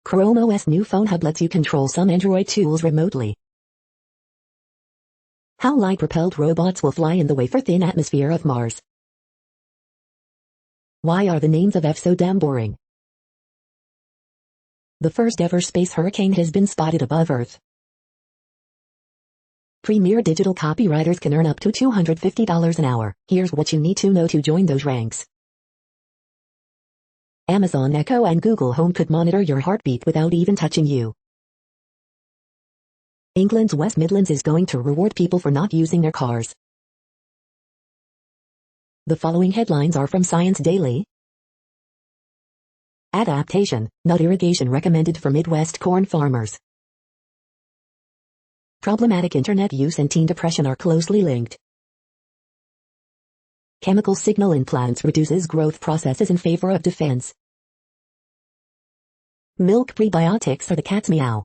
[SPEAKER 1] Chrome OS new phone hub lets you control some Android tools remotely. How light-propelled robots will fly in the wafer-thin atmosphere of Mars. Why are the names of F so damn boring? The first ever space hurricane has been spotted above Earth. Premier digital copywriters can earn up to $250 an hour. Here's what you need to know to join those ranks. Amazon Echo and Google Home could monitor your heartbeat without even touching you. England's West Midlands is going to reward people for not using their cars. The following headlines are from Science Daily. Adaptation, not irrigation recommended for Midwest corn farmers. Problematic internet use and teen depression are closely linked. Chemical signal in plants reduces growth processes in favor of defense. Milk prebiotics are the cat's meow.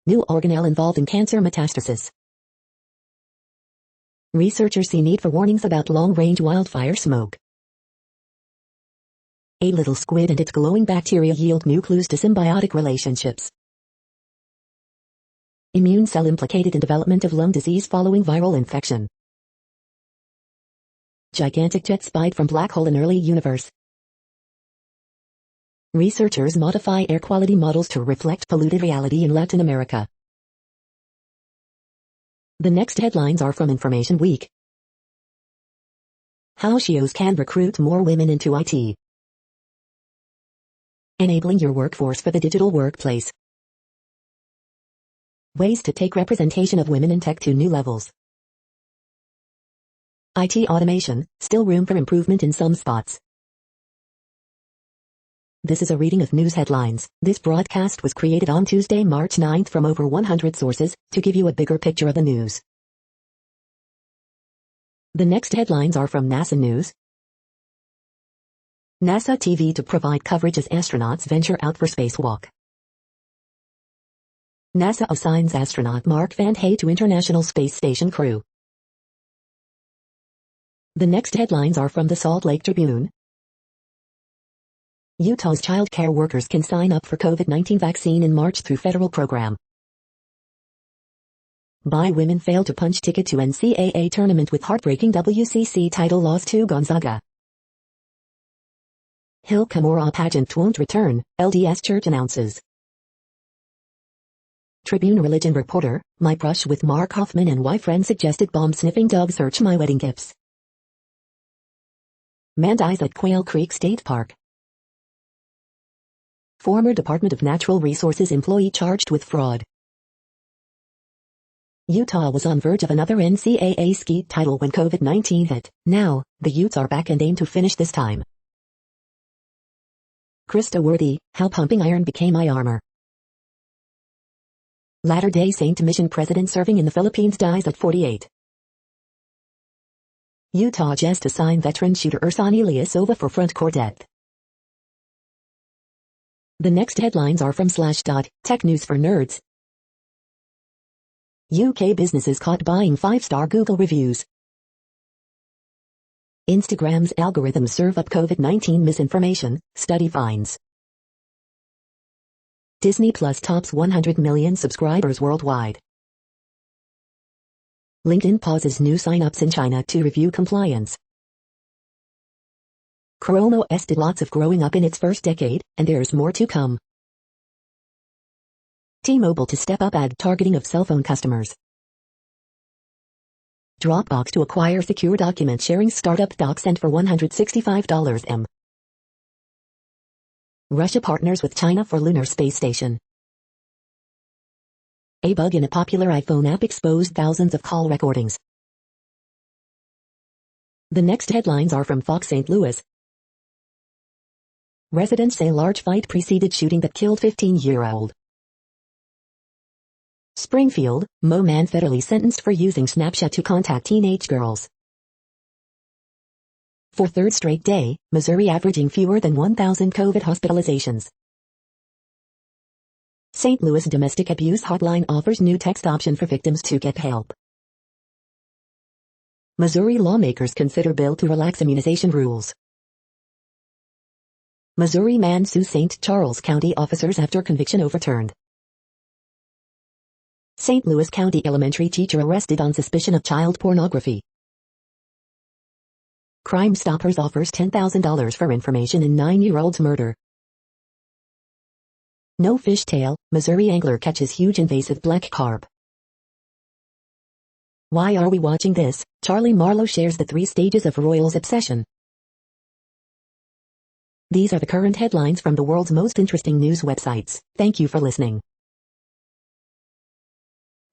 [SPEAKER 1] New organelle involved in cancer metastasis. Researchers see need for warnings about long-range wildfire smoke. A little squid and its glowing bacteria yield new clues to symbiotic relationships. Immune cell implicated in development of lung disease following viral infection. Gigantic jet spied from black hole in early universe. Researchers modify air quality models to reflect polluted reality in Latin America. The next headlines are from Information Week. How SEOs can recruit more women into IT. Enabling your workforce for the digital workplace. Ways to take representation of women in tech to new levels. IT automation, still room for improvement in some spots. This is a reading of news headlines. This broadcast was created on Tuesday, March 9th from over 100 sources, to give you a bigger picture of the news. The next headlines are from NASA News. NASA TV to provide coverage as astronauts venture out for spacewalk. NASA assigns astronaut Mark Van Hay to International Space Station crew. The next headlines are from the Salt Lake Tribune. Utah's child care workers can sign up for COVID-19 vaccine in March through federal program. Bi women fail to punch ticket to NCAA tournament with heartbreaking WCC title loss to Gonzaga. Hill Cumorah pageant won't return, LDS Church announces. Tribune religion reporter, my brush with Mark Hoffman and why friend suggested bomb-sniffing dog search my wedding gifts. Man dies at Quail Creek State Park. Former Department of Natural Resources employee charged with fraud. Utah was on verge of another NCAA skeet title when COVID-19 hit. Now, the Utes are back and aim to finish this time. Krista Worthy, how pumping iron became my armor. Latter-day Saint mission president serving in the Philippines dies at 48. Utah just assigned veteran shooter Ersan Ilyasova for front court death. The next headlines are from Slashdot, tech news for nerds. UK businesses caught buying 5-star Google reviews. Instagram's algorithms serve up COVID-19 misinformation, study finds. Disney Plus tops 100 million subscribers worldwide. LinkedIn pauses new sign-ups in China to review compliance. Chrome OS did lots of growing up in its first decade, and there's more to come. T-Mobile to step up ad targeting of cell phone customers. Dropbox to acquire secure document sharing startup DocSend for $165 m. Russia partners with China for lunar space station. A bug in a popular iPhone app exposed thousands of call recordings. The next headlines are from Fox St. Louis. Residents say large fight preceded shooting that killed 15-year-old. Springfield, Mo man federally sentenced for using Snapchat to contact teenage girls. For third straight day, Missouri averaging fewer than 1,000 COVID hospitalizations. St. Louis domestic abuse hotline offers new text option for victims to get help. Missouri lawmakers consider bill to relax immunization rules. Missouri man sues St. Charles County officers after conviction overturned. St. Louis County elementary teacher arrested on suspicion of child pornography. Crime Stoppers offers $10,000 for information in 9-year-old's murder. No fishtail, Missouri angler catches huge invasive black carp. Why are we watching this? Charlie Marlowe shares the 3 stages of Royals obsession. These are the current headlines from the world's most interesting news websites. Thank you for listening.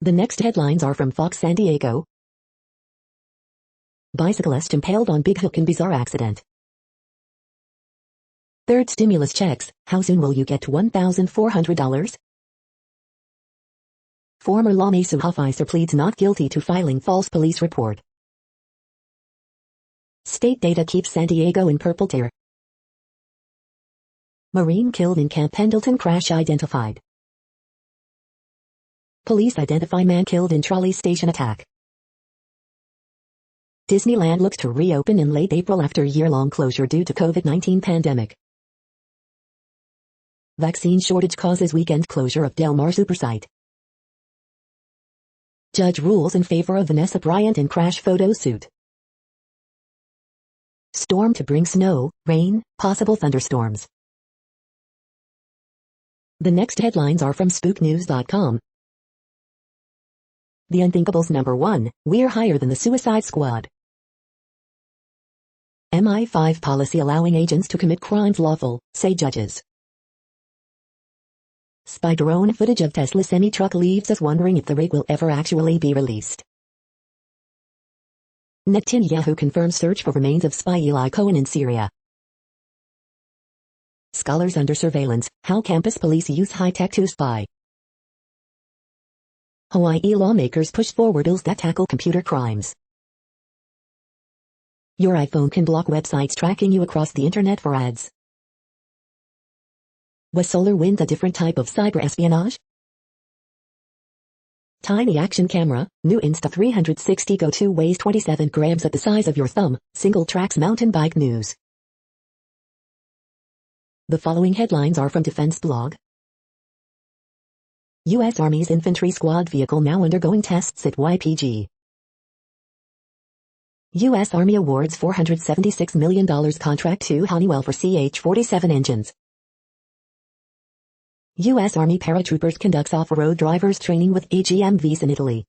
[SPEAKER 1] The next headlines are from Fox San Diego. Bicyclist impaled on big hook in bizarre accident. Third stimulus checks, how soon will you get $1,400? Former lawmaker officer pleads not guilty to filing false police report. State data keeps San Diego in purple tier. Marine killed in Camp Pendleton crash identified. Police identify man killed in trolley station attack. Disneyland looks to reopen in late April after year-long closure due to COVID-19 pandemic. Vaccine shortage causes weekend closure of Del Mar Supersite. Judge rules in favor of Vanessa Bryant in crash photo suit. Storm to bring snow, rain, possible thunderstorms. The next headlines are from spooknews.com. The Unthinkables #1, we're higher than the Suicide Squad. MI5 policy allowing agents to commit crimes lawful, say judges. Spy drone footage of Tesla semi-truck leaves us wondering if the rig will ever actually be released. Netanyahu confirms search for remains of spy Eli Cohen in Syria. Scholars under surveillance, how campus police use high-tech to spy. Hawaii lawmakers push forward bills that tackle computer crimes. Your iPhone can block websites tracking you across the internet for ads. Was SolarWinds a different type of cyber espionage? Tiny action camera, new Insta360 Go 2 weighs 27 grams at the size of your thumb, single tracks mountain bike news. The following headlines are from Defense Blog. U.S. Army's infantry squad vehicle now undergoing tests at YPG. U.S. Army awards $476 million contract to Honeywell for CH-47 engines. U.S. Army paratroopers conducts off-road drivers training with AGMVs in Italy.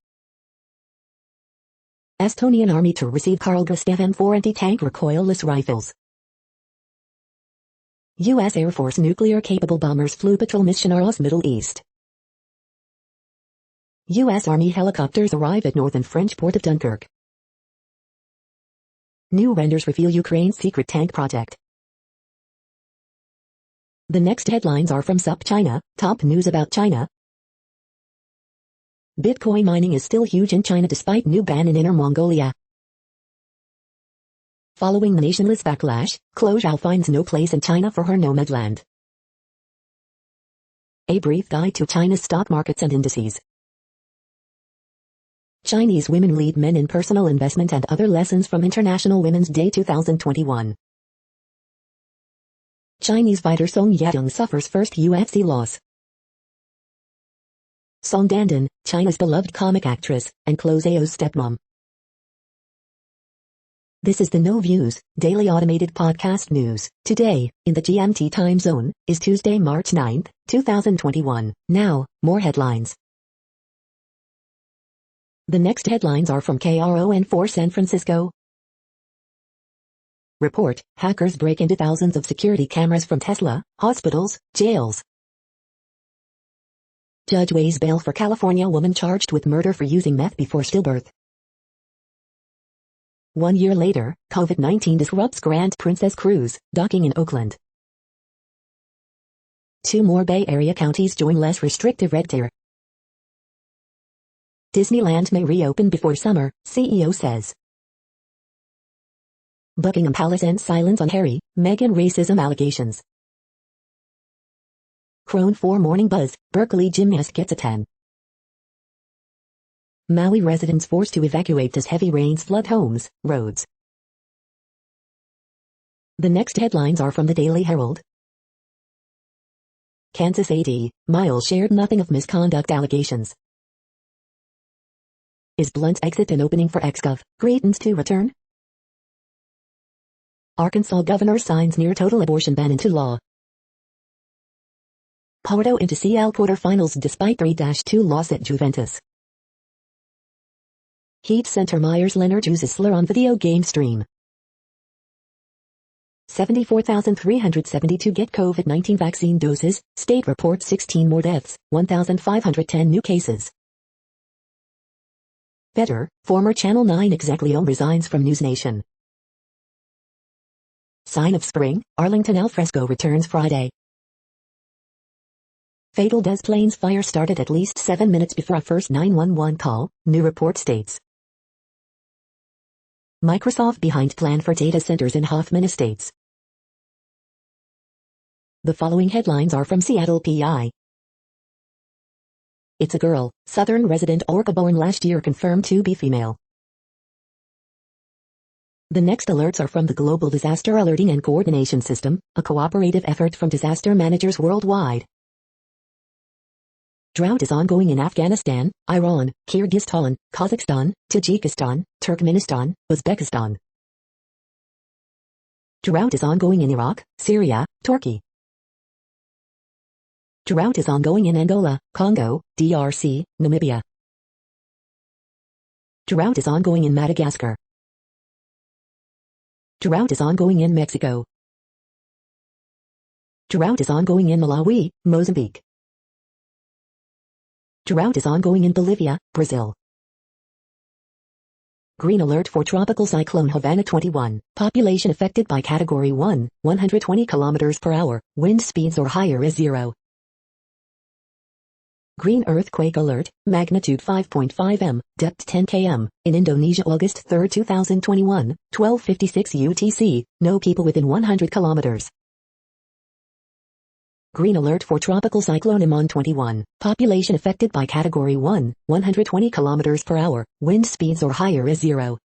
[SPEAKER 1] Estonian Army to receive Carl Gustav M4 anti-tank recoilless rifles. U.S. Air Force nuclear-capable bombers flew patrol mission across Middle East. U.S. Army helicopters arrive at northern French port of Dunkirk. New renders reveal Ukraine's secret tank project. The next headlines are from SupChina, top news about China. Bitcoin mining is still huge in China despite new ban in Inner Mongolia. Following the nationless backlash, Klo Zhao finds no place in China for her nomadland. A brief guide to China's stock markets and indices. Chinese women lead men in personal investment and other lessons from International Women's Day 2021. Chinese fighter Song Yadong suffers first UFC loss. Song Dandan, China's beloved comic actress, and Klo Zhao's stepmom. This is the No Views, daily automated podcast news. Today, in the GMT time zone, is Tuesday, March 9th, 2021. Now, more headlines. The next headlines are from KRON4 San Francisco. Report, hackers break into thousands of security cameras from Tesla, hospitals, jails. Judge weighs bail for California woman charged with murder for using meth before stillbirth. 1 year later, COVID-19 disrupts Grand Princess Cruise, docking in Oakland. 2 more Bay Area counties join less restrictive red tier. Disneyland may reopen before summer, CEO says. Buckingham Palace ends silence on Harry, Meghan racism allegations. Crone 4 morning buzz, Berkeley gymnast gets a 10. Maui residents forced to evacuate as heavy rains flood homes, roads. The next headlines are from the Daily Herald. Kansas AD, Miles shared nothing of misconduct allegations. Is Blunt's exit an opening for ex-gov Greitens to return? Arkansas governor signs near total abortion ban into law. Porto into CL quarterfinals despite 3-2 loss at Juventus. Heat center Myers Leonard uses slur on video game stream. 74,372 get COVID-19 vaccine doses, state reports 16 more deaths, 1,510 new cases. Better, former Channel 9 exec Leon resigns from NewsNation. Sign of spring, Arlington alfresco returns Friday. Fatal Des Plaines fire started at least 7 minutes before a first 911 call, new report states. Microsoft behind plan for data centers in Hoffman Estates. The following headlines are from Seattle PI. It's a girl, Southern resident Orca born last year confirmed to be female. The next alerts are from the Global Disaster Alerting and Coordination System, a cooperative effort from disaster managers worldwide. Drought is ongoing in Afghanistan, Iran, Kyrgyzstan, Kazakhstan, Tajikistan, Turkmenistan, Uzbekistan. Drought is ongoing in Iraq, Syria, Turkey. Drought is ongoing in Angola, Congo, DRC, Namibia. Drought is ongoing in Madagascar. Drought is ongoing in Mexico. Drought is ongoing in Malawi, Mozambique. Drought is ongoing in Bolivia, Brazil. Green alert for tropical cyclone Havana 21. Population affected by Category 1, 120 km per hour, wind speeds or higher is 0. Green earthquake alert, magnitude 5.5 m, depth 10 km, in Indonesia August 3, 2021, 12:56 UTC, no people within 100 kilometers. Green alert for tropical cyclone Iman 21. Population affected by Category 1, 120 km per hour, wind speeds or higher is 0.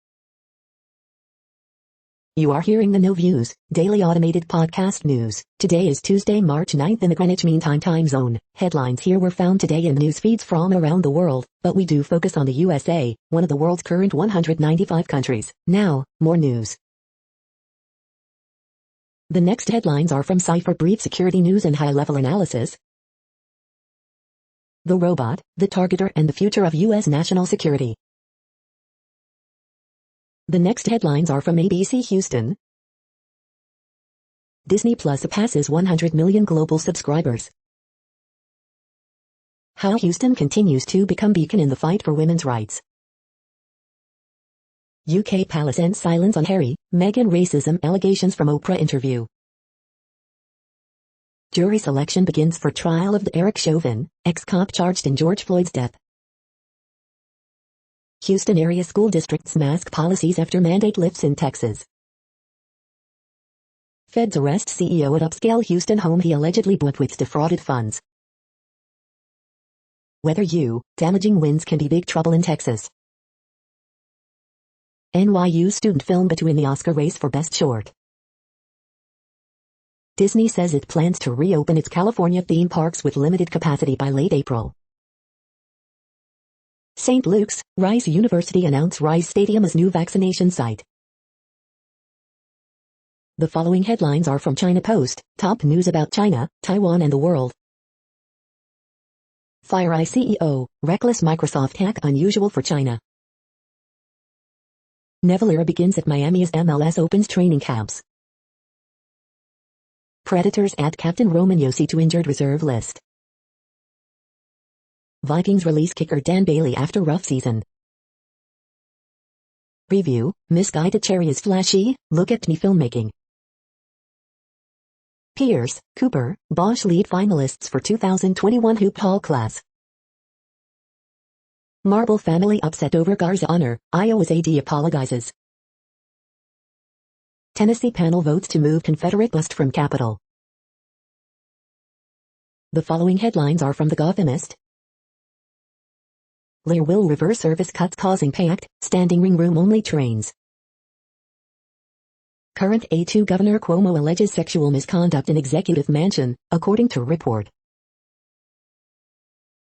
[SPEAKER 1] You are hearing the No Views, daily automated podcast news. Today is Tuesday, March 9th in the Greenwich Mean Time time zone. Headlines here were found today in news feeds from around the world, but we do focus on the USA, one of the world's current 195 countries. Now, more news. The next headlines are from Cypher Brief Security News and High-Level Analysis. The Robot, the Targeter and the Future of U.S. National Security. The next headlines are from ABC Houston. Disney Plus surpasses 100 million global subscribers. How Houston continues to become beacon in the fight for women's rights. UK Palace ends silence on Harry, Meghan racism allegations from Oprah interview. Jury selection begins for trial of the Eric Chauvin, ex-cop charged in George Floyd's death. Houston area school districts mask policies after mandate lifts in Texas. Feds arrest CEO at upscale Houston home he allegedly bought with defrauded funds. Whether damaging winds can be big trouble in Texas. NYU student film between the Oscar race for Best Short. Disney says it plans to reopen its California theme parks with limited capacity by late April. St. Luke's, Rice University announce Rice Stadium as new vaccination site. The following headlines are from China Post, top news about China, Taiwan and the world. FireEye CEO, reckless Microsoft hack unusual for China. Neville era begins at Miami as MLS opens training camps. Predators add Captain Roman Yossi to injured reserve list. Vikings release kicker Dan Bailey after rough season. Review, misguided cherry is flashy, look at me filmmaking. Pierce, Cooper, Bosch lead finalists for 2021 Hoop Hall class. Marble family upset over Garza honor, Iowa's AD apologizes. Tennessee panel votes to move Confederate bust from Capitol. The following headlines are from The Gothamist. Lear will reverse service cuts causing packed, standing ring room only trains. Current A2 Governor Cuomo alleges sexual misconduct in executive mansion, according to report.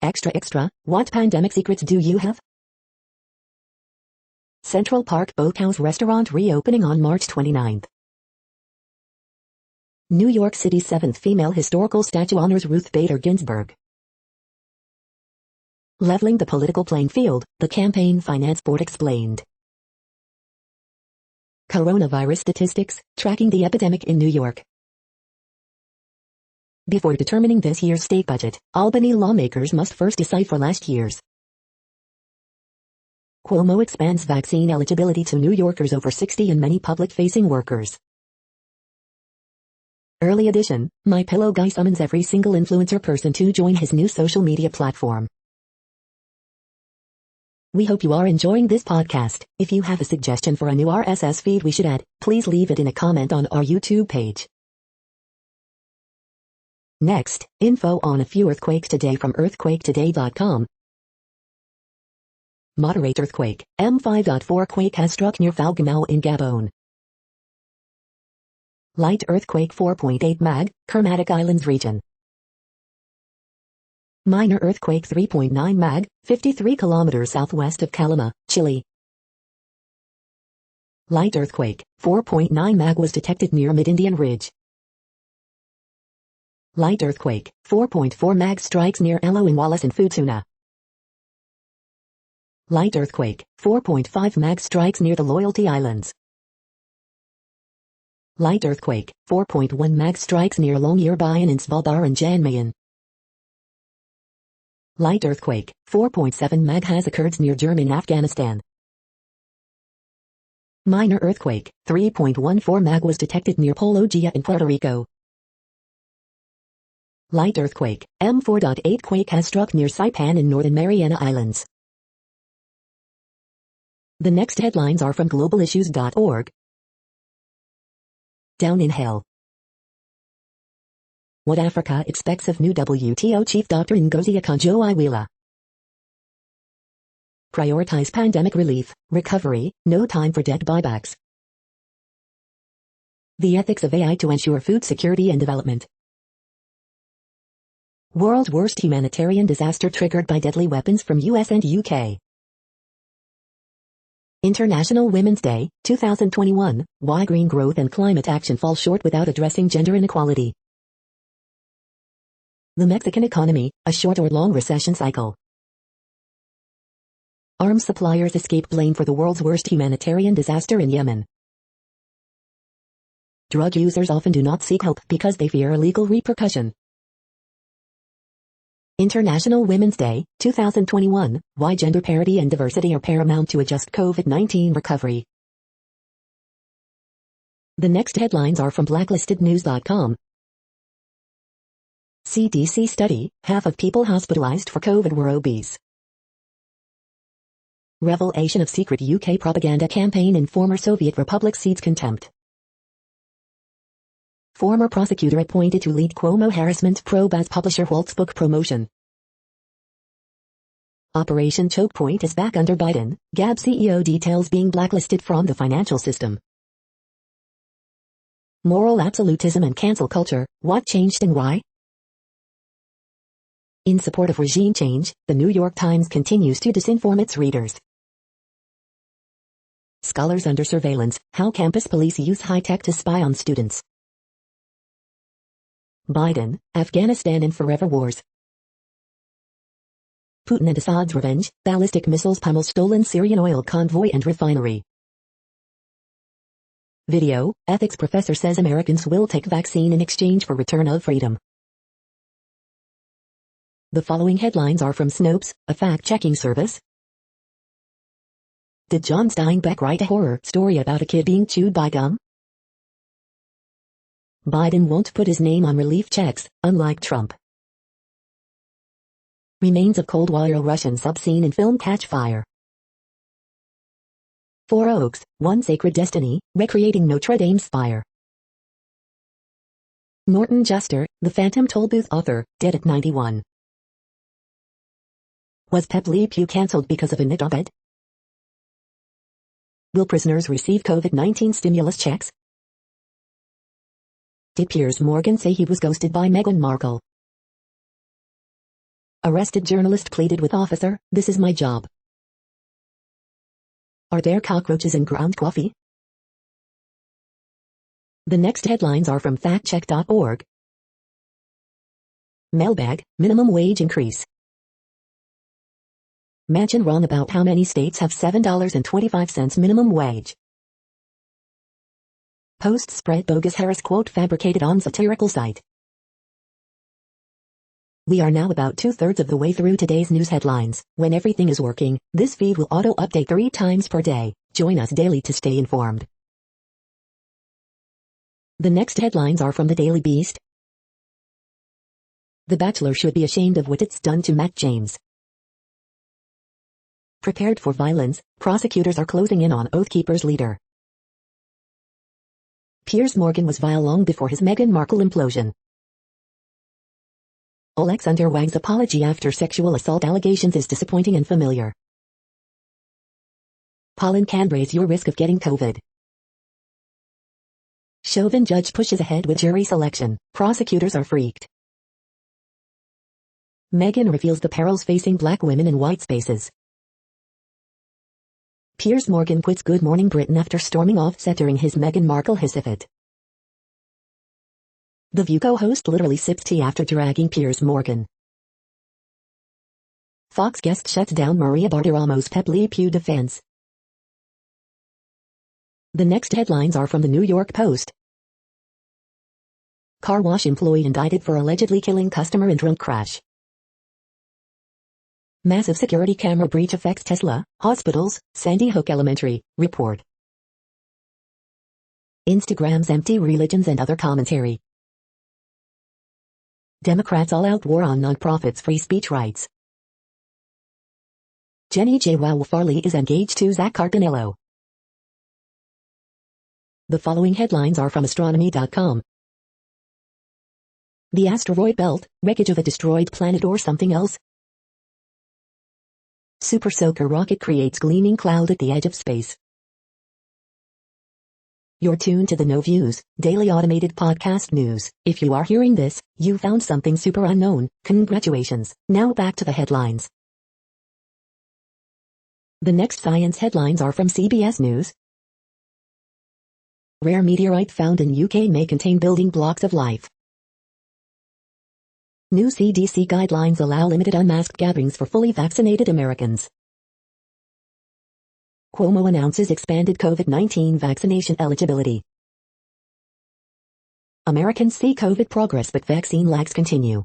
[SPEAKER 1] Extra, what pandemic secrets do you have? Central Park Boathouse Restaurant reopening on March 29. New York City's 7th female historical statue honors Ruth Bader Ginsburg. Leveling the political playing field, the Campaign Finance Board explained. Coronavirus statistics, tracking the epidemic in New York. Before determining this year's state budget, Albany lawmakers must first decipher last year's. Cuomo expands vaccine eligibility to New Yorkers over 60 and many public-facing workers. Early edition, MyPillow guy summons every single influencer person to join his new social media platform. We hope you are enjoying this podcast. If you have a suggestion for a new RSS feed we should add, please leave it in a comment on our YouTube page. Next, info on a few earthquakes today from earthquaketoday.com. Moderate earthquake, M5.4 quake has struck near Falgamau in Gabon. Light earthquake 4.8 mag, Kermadec Islands region. Minor earthquake 3.9 mag, 53 kilometers southwest of Calama, Chile. Light earthquake, 4.9 mag was detected near Mid-Indian Ridge. Light earthquake, 4.4 mag strikes near Elo in Wallace and Futsuna. Light earthquake, 4.5 mag strikes near the Loyalty Islands. Light earthquake, 4.1 mag strikes near Longyearbyen in Svalbard and Jan Mayen. Light earthquake, 4.7 mag has occurred near Germ in Afghanistan. Minor earthquake, 3.14 mag was detected near Polo Gia in Puerto Rico. Light earthquake, M4.8 quake has struck near Saipan in Northern Mariana Islands. The next headlines are from globalissues.org. Down in hell. What Africa expects of new WTO Chief Dr. Ngozi Okonjo-Iweala. Prioritize pandemic relief, recovery, no time for debt buybacks. The ethics of AI to ensure food security and development. World's worst humanitarian disaster triggered by deadly weapons from US and UK. International Women's Day, 2021, why green growth and climate action fall short without addressing gender inequality. The Mexican economy, a short or long recession cycle. Arms suppliers escape blame for the world's worst humanitarian disaster in Yemen. Drug users often do not seek help because they fear legal repercussion. International Women's Day, 2021, why gender parity and diversity are paramount to a just COVID-19 recovery. The next headlines are from blacklistednews.com. CDC study, half of people hospitalized for COVID were obese. Revelation of secret UK propaganda campaign in former Soviet republic seeds contempt. Former prosecutor appointed to lead Cuomo harassment probe as publisher halts book promotion. Operation Choke Point is back under Biden, Gab CEO details being blacklisted from the financial system. Moral absolutism and cancel culture, what changed and why? In support of regime change, the New York Times continues to disinform its readers. Scholars under surveillance, how campus police use high-tech to spy on students. Biden, Afghanistan and forever wars. Putin and Assad's revenge, ballistic missiles pummel stolen Syrian oil convoy and refinery. Video, ethics professor says Americans will take vaccine in exchange for return of freedom. The following headlines are from Snopes, a fact-checking service. Did John Steinbeck write a horror story about a kid being chewed by gum? Biden won't put his name on relief checks, unlike Trump. Remains of Cold War Russian sub seen in film catch fire. Four Oaks, One Sacred Destiny, recreating Notre Dame's spire. Norton Juster, the Phantom Tollbooth author, dead at 91. Was Pep Le Pew cancelled because of a NIT op-ed? Will prisoners receive COVID-19 stimulus checks? Did Piers Morgan say he was ghosted by Meghan Markle? Arrested journalist pleaded with officer, "This is my job." Are there cockroaches in ground coffee? The next headlines are from factcheck.org. Mailbag, minimum wage increase. Manchin wrong about how many states have $7.25 minimum wage. Post spread bogus Harris quote fabricated on satirical site. We are now about 2/3 of the way through today's news headlines. When everything is working, this feed will auto-update 3 times per day. Join us daily to stay informed. The next headlines are from the Daily Beast. The Bachelor should be ashamed of what it's done to Matt James. Prepared for violence, prosecutors are closing in on Oath Keepers leader. Piers Morgan was vile long before his Meghan Markle implosion. Alexander Wang's apology after sexual assault allegations is disappointing and familiar. Pollen can raise your risk of getting COVID. Chauvin judge pushes ahead with jury selection. Prosecutors are freaked. Meghan reveals the perils facing black women in white spaces. Piers Morgan quits Good Morning Britain after storming off set during his Meghan Markle hiss fit. The View co-host literally sips tea after dragging Piers Morgan. Fox guest shuts down Maria Bartiromo's Pep Le Pew defense. The next headlines are from the New York Post. Car wash employee indicted for allegedly killing customer in drunk crash. Massive security camera breach affects Tesla, hospitals, Sandy Hook Elementary, report. Instagram's empty religions and other commentary. Democrats all-out war on nonprofits' free speech rights. Jenny J. Wow Farley is engaged to Zach Carcanello. The following headlines are from astronomy.com. The asteroid belt, wreckage of a destroyed planet or something else? Super Soaker rocket creates gleaming cloud at the edge of space. You're tuned to the No Views, daily automated podcast news. If you are hearing this, you found something super unknown. Congratulations. Now back to the headlines. The next science headlines are from CBS News. Rare meteorite found in UK may contain building blocks of life. New CDC guidelines allow limited unmasked gatherings for fully vaccinated Americans. Cuomo announces expanded COVID-19 vaccination eligibility. Americans see COVID progress but vaccine lags continue.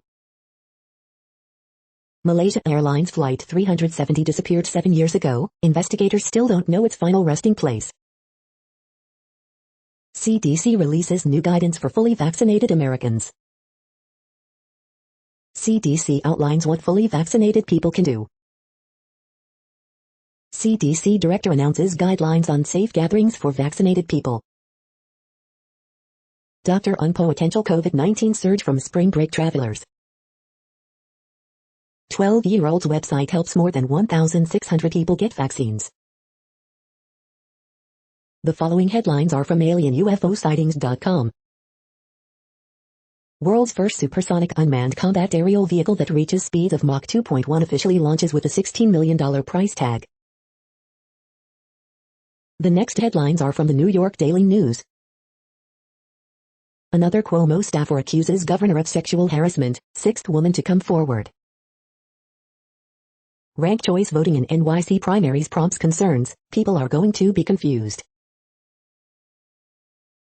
[SPEAKER 1] Malaysia Airlines Flight 370 disappeared 7 years ago, investigators still don't know its final resting place. CDC releases new guidance for fully vaccinated Americans. CDC outlines what fully vaccinated people can do. CDC director announces guidelines on safe gatherings for vaccinated people. Dr. on potential COVID-19 surge from spring break travelers. 12-year-old's website helps more than 1,600 people get vaccines. The following headlines are from alienUFOsightings.com. World's first supersonic unmanned combat aerial vehicle that reaches speeds of Mach 2.1 officially launches with a $16 million price tag. The next headlines are from the New York Daily News. Another Cuomo staffer accuses governor of sexual harassment, sixth woman to come forward. Ranked choice voting in NYC primaries prompts concerns, people are going to be confused.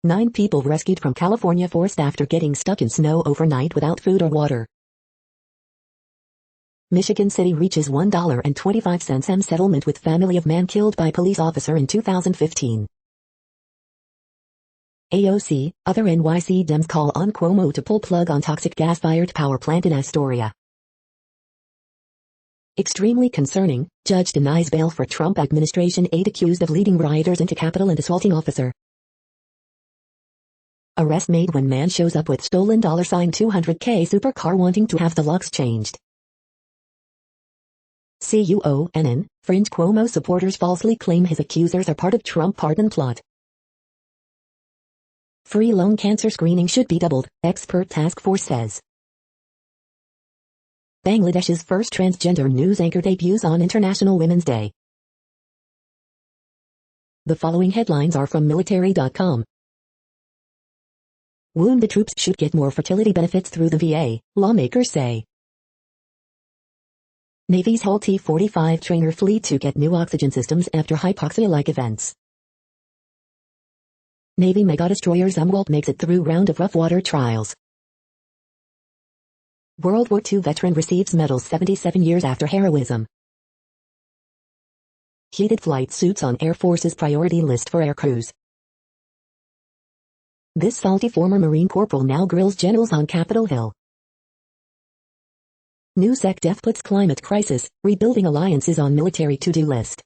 [SPEAKER 1] 9 people rescued from California forest after getting stuck in snow overnight without food or water. Michigan City reaches $1.25 settlement with family of man killed by police officer in 2015. AOC, other NYC Dems call on Cuomo to pull plug on toxic gas-fired power plant in Astoria. Extremely concerning, judge denies bail for Trump administration aide accused of leading rioters into Capitol and assaulting officer. Arrest made when man shows up with stolen $200K supercar wanting to have the locks changed. CNN, fringe Cuomo supporters falsely claim his accusers are part of Trump pardon plot. Free lung cancer screening should be doubled, expert task force says. Bangladesh's first transgender news anchor debuts on International Women's Day. The following headlines are from military.com. Wounded troops should get more fertility benefits through the VA, lawmakers say. Navy's whole T-45 trainer fleet to get new oxygen systems after hypoxia-like events. Navy mega-destroyer Zumwalt makes it through round of rough water trials. World War II veteran receives medals 77 years after heroism. Heated flight suits on Air Force's priority list for air crews. This salty former Marine corporal now grills generals on Capitol Hill. New SecDef puts climate crisis, rebuilding alliances on military to-do list.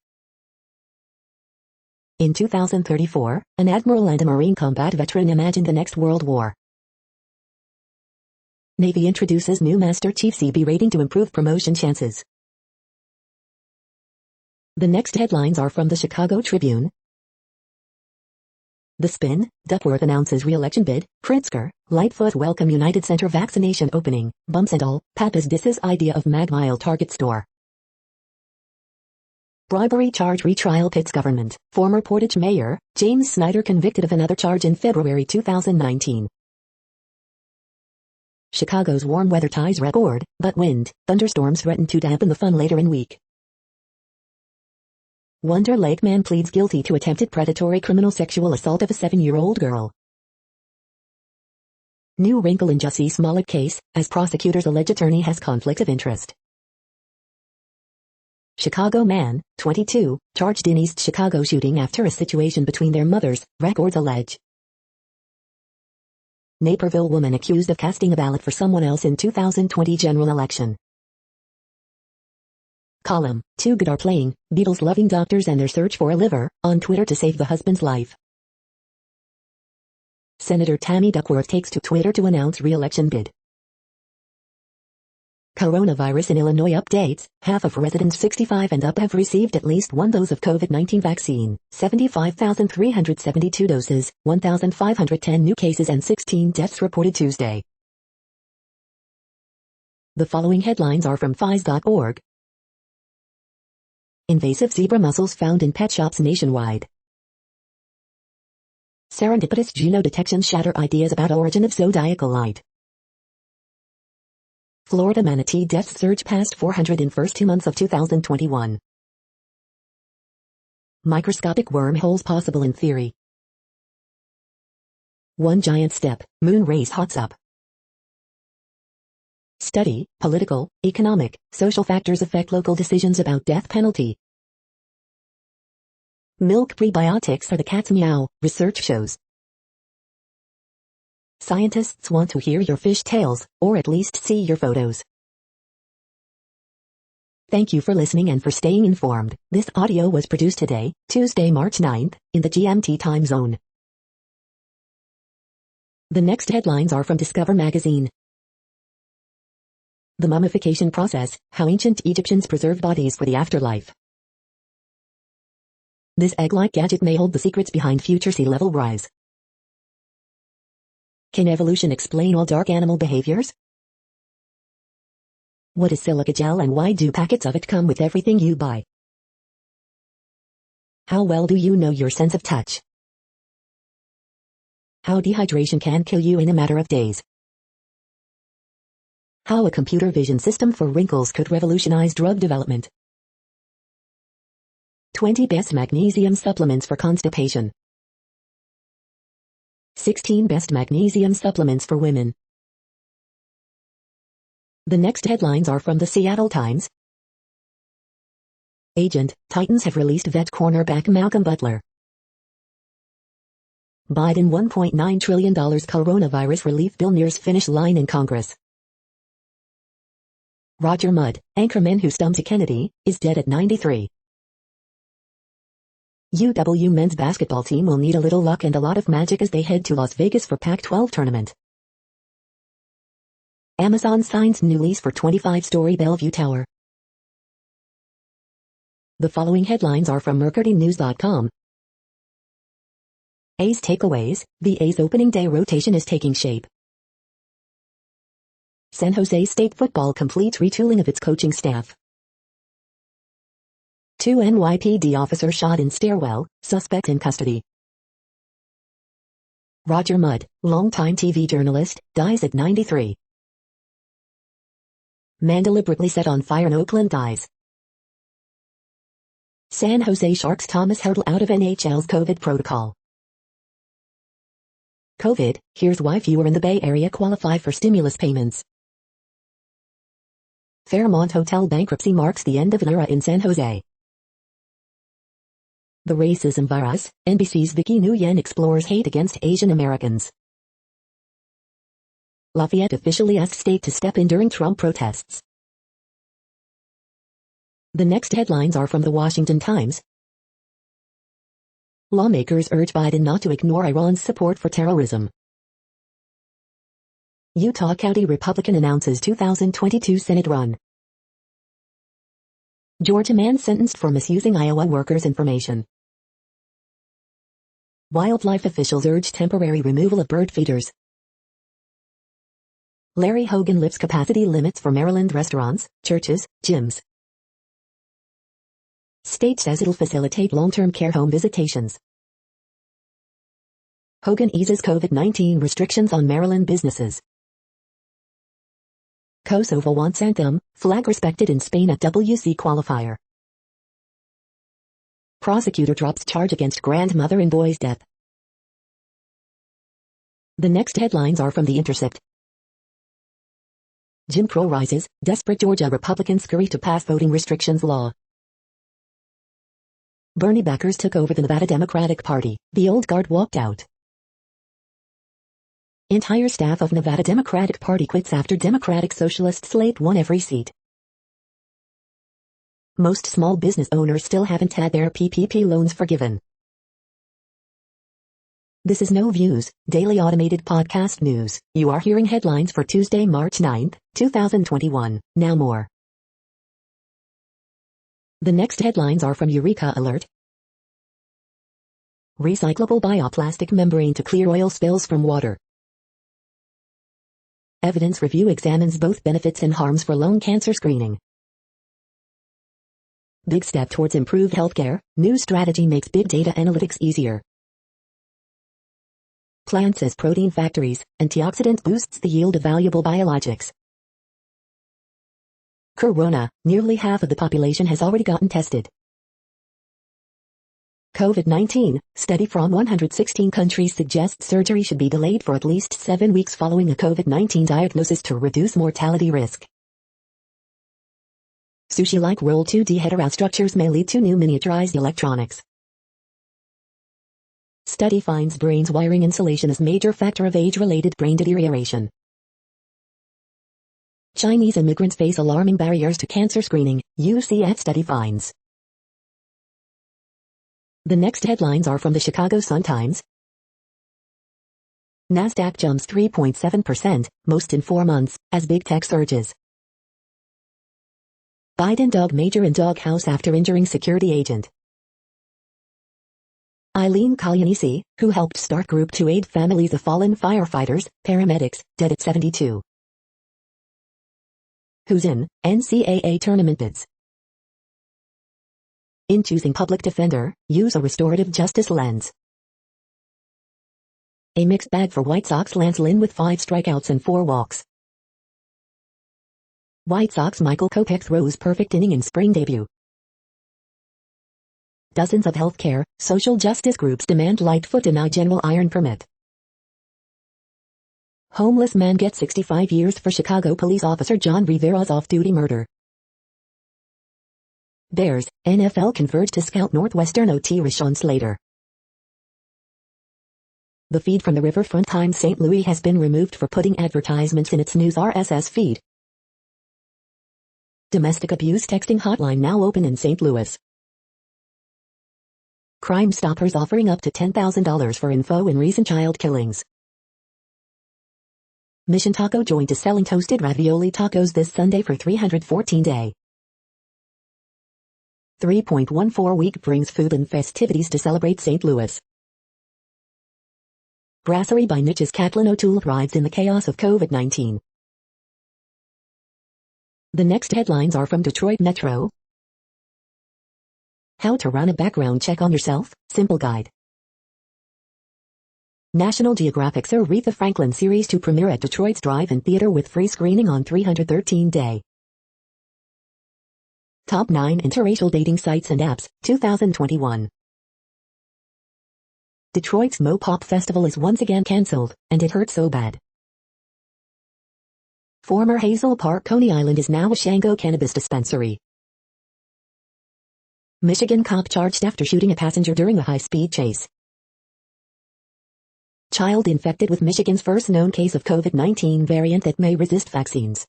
[SPEAKER 1] In 2034, an admiral and a Marine combat veteran imagine the next World War. Navy introduces new Master Chief CB rating to improve promotion chances. The next headlines are from the Chicago Tribune. The Spin, Duckworth announces re-election bid, Pritzker, Lightfoot welcome United Center vaccination opening, bumps and all, Pappas disses idea of Mag-Mile Target store. Bribery charge retrial pits government, former Portage mayor, James Snyder convicted of another charge in February 2019. Chicago's warm weather ties record, but wind, thunderstorms threaten to dampen the fun later in week. Wonder Lake man pleads guilty to attempted predatory criminal sexual assault of a 7-year-old girl. New wrinkle in Jussie Smollett case, as prosecutors allege attorney has conflict of interest. Chicago man, 22, charged in East Chicago shooting after a situation between their mothers, records allege. Naperville woman accused of casting a ballot for someone else in 2020 general election. Column, Too Good are playing, Beatles loving doctors and their search for a liver, on Twitter to save the husband's life. Senator Tammy Duckworth takes to Twitter to announce re-election bid. Coronavirus in Illinois updates, half of residents 65 and up have received at least one dose of COVID-19 vaccine, 75,372 doses, 1,510 new cases and 16 deaths reported Tuesday. The following headlines are from phys.org. Invasive zebra mussels found in pet shops nationwide. Serendipitous Juno detections shatter ideas about origin of zodiacal light. Florida manatee deaths surge past 400 in first 2 months of 2021. Microscopic wormholes possible in theory. One giant step, moon race hots up. Study, political, economic, social factors affect local decisions about death penalty. Milk prebiotics are the cat's meow, research shows. Scientists want to hear your fish tales, or at least see your photos. Thank you for listening and for staying informed. This audio was produced today, Tuesday, March 9th, in the GMT time zone. The next headlines are from Discover magazine. The mummification process, how ancient Egyptians preserved bodies for the afterlife. This egg-like gadget may hold the secrets behind future sea level rise. Can evolution explain all dark animal behaviors? What is silica gel and why do packets of it come with everything you buy? How well do you know your sense of touch? How dehydration can kill you in a matter of days. How a computer vision system for wrinkles could revolutionize drug development. 20 best magnesium supplements for constipation. 16 best magnesium supplements for women. The next headlines are from the Seattle Times. Agent, Titans have released vet cornerback Malcolm Butler. Biden $1.9 trillion coronavirus relief bill nears finish line in Congress. Roger Mudd, anchorman who stumped Kennedy, is dead at 93. UW men's basketball team will need a little luck and a lot of magic as they head to Las Vegas for Pac-12 tournament. Amazon signs new lease for 25-story Bellevue Tower. The following headlines are from MercuryNews.com. A's takeaways: the A's opening day rotation is taking shape. San Jose State football completes retooling of its coaching staff. 2 NYPD officers shot in stairwell, suspect in custody. Roger Mudd, longtime TV journalist, dies at 93. Man deliberately set on fire in Oakland dies. San Jose Sharks Thomas Hertl out of NHL's COVID protocol. COVID, here's why fewer in the Bay Area qualify for stimulus payments. Fairmont Hotel bankruptcy marks the end of an era in San Jose. The racism virus, NBC's Vicky Nguyen explores hate against Asian Americans. Lafayette officially asks state to step in during Trump protests. The next headlines are from the Washington Times. Lawmakers urge Biden not to ignore Iran's support for terrorism. Utah County Republican announces 2022 Senate run. Georgia man sentenced for misusing Iowa workers' information. Wildlife officials urge temporary removal of bird feeders. Larry Hogan lifts capacity limits for Maryland restaurants, churches, gyms. State says it'll facilitate long-term care home visitations. Hogan eases COVID-19 restrictions on Maryland businesses. Kosovo wants anthem, flag respected in Spain at WC qualifier. Prosecutor drops charge against grandmother in boy's death. The next headlines are from The Intercept. Jim Crow rises, desperate Georgia Republicans scurry to pass voting restrictions law. Bernie backers took over the Nevada Democratic Party, the old guard walked out. Entire staff of Nevada Democratic Party quits after Democratic Socialist slate won every seat. Most small business owners still haven't had their PPP loans forgiven. This is No Views, daily automated podcast news. You are hearing headlines for Tuesday, March 9, 2021. Now more. The next headlines are from Eureka Alert. Recyclable bioplastic membrane to clear oil spills from water. Evidence review examines both benefits and harms for lung cancer screening. Big step towards improved healthcare, new strategy makes big data analytics easier. Plant says protein factories, antioxidant boosts the yield of valuable biologics. Corona, nearly half of the population has already gotten tested. COVID-19, study from 116 countries suggests surgery should be delayed for at least 7 weeks following a COVID-19 diagnosis to reduce mortality risk. Sushi-like roll 2D heterostructures may lead to new miniaturized electronics. Study finds brain's wiring insulation as major factor of age-related brain deterioration. Chinese immigrants face alarming barriers to cancer screening, UCF study finds. The next headlines are from the Chicago Sun-Times. NASDAQ jumps 3.7%, most in 4 months, as big tech surges. Biden dog major in doghouse after injuring security agent. Eileen Kalyanisi, who helped start group to aid families of fallen firefighters, paramedics, dead at 72. Who's in NCAA tournament bids? In choosing public defender, use a restorative justice lens. A mixed bag for White Sox Lance Lynn with 5 strikeouts and 4 walks. White Sox Michael Kopech throws perfect inning in spring debut. Dozens of healthcare, social justice groups demand Lightfoot deny general iron permit. Homeless man gets 65 years for Chicago police officer John Rivera's off-duty murder. Bears, NFL converge to scout Northwestern OT Rashawn Slater. The feed from the Riverfront Times St. Louis has been removed for putting advertisements in its news RSS feed. Domestic abuse texting hotline now open in St. Louis. Crime Stoppers offering up to $10,000 for info in recent child killings. Mission Taco joined to selling toasted ravioli tacos this Sunday for $314 day. 3.14 week brings food and festivities to celebrate St. Louis. Brasserie by Niches Catlin O'Toole thrives in the chaos of COVID-19. The next headlines are from Detroit Metro. How to run a background check on yourself, simple guide. National Geographic's Aretha Franklin series to premiere at Detroit's Drive-In Theater with free screening on 313 day. Top 9 interracial dating sites and apps, 2021. Detroit's Mo-Pop Festival is once again cancelled, and it hurt so bad. Former Hazel Park, Coney Island is now a Shango cannabis dispensary. Michigan cop charged after shooting a passenger during a high-speed chase. Child infected with Michigan's first known case of COVID-19 variant that may resist vaccines.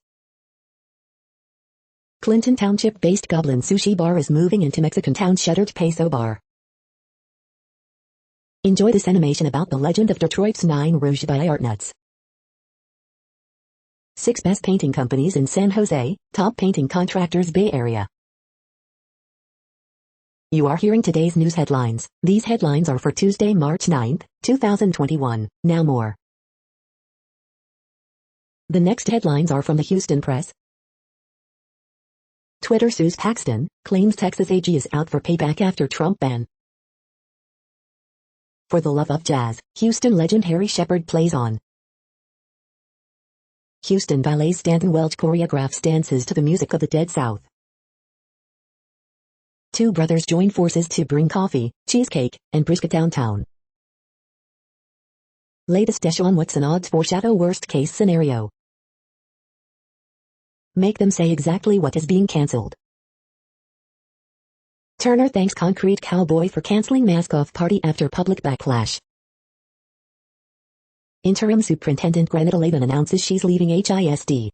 [SPEAKER 1] Clinton Township-based Goblin Sushi Bar is moving into Mexican town Shuttered Peso Bar. Enjoy this animation about the legend of Detroit's 9 Rouge by Artnuts. 6 best painting companies in San Jose, top painting contractors Bay Area. You are hearing today's news headlines. These headlines are for Tuesday, March 9, 2021. Now more. The next headlines are from the Houston Press. Twitter sues Paxton, claims Texas AG is out for payback after Trump ban. For the love of jazz, Houston legend Harry Shepard plays on. Houston Ballet's Stanton Welch choreographs dances to the music of the Dead South. 2 brothers join forces to bring coffee, cheesecake, and brisket downtown. Latest Deshaun Watson odds foreshadow worst-case scenario. Make them say exactly what is being cancelled. Turner thanks Concrete Cowboy for canceling mask-off party after public backlash. Interim Superintendent Granita Laban announces she's leaving HISD.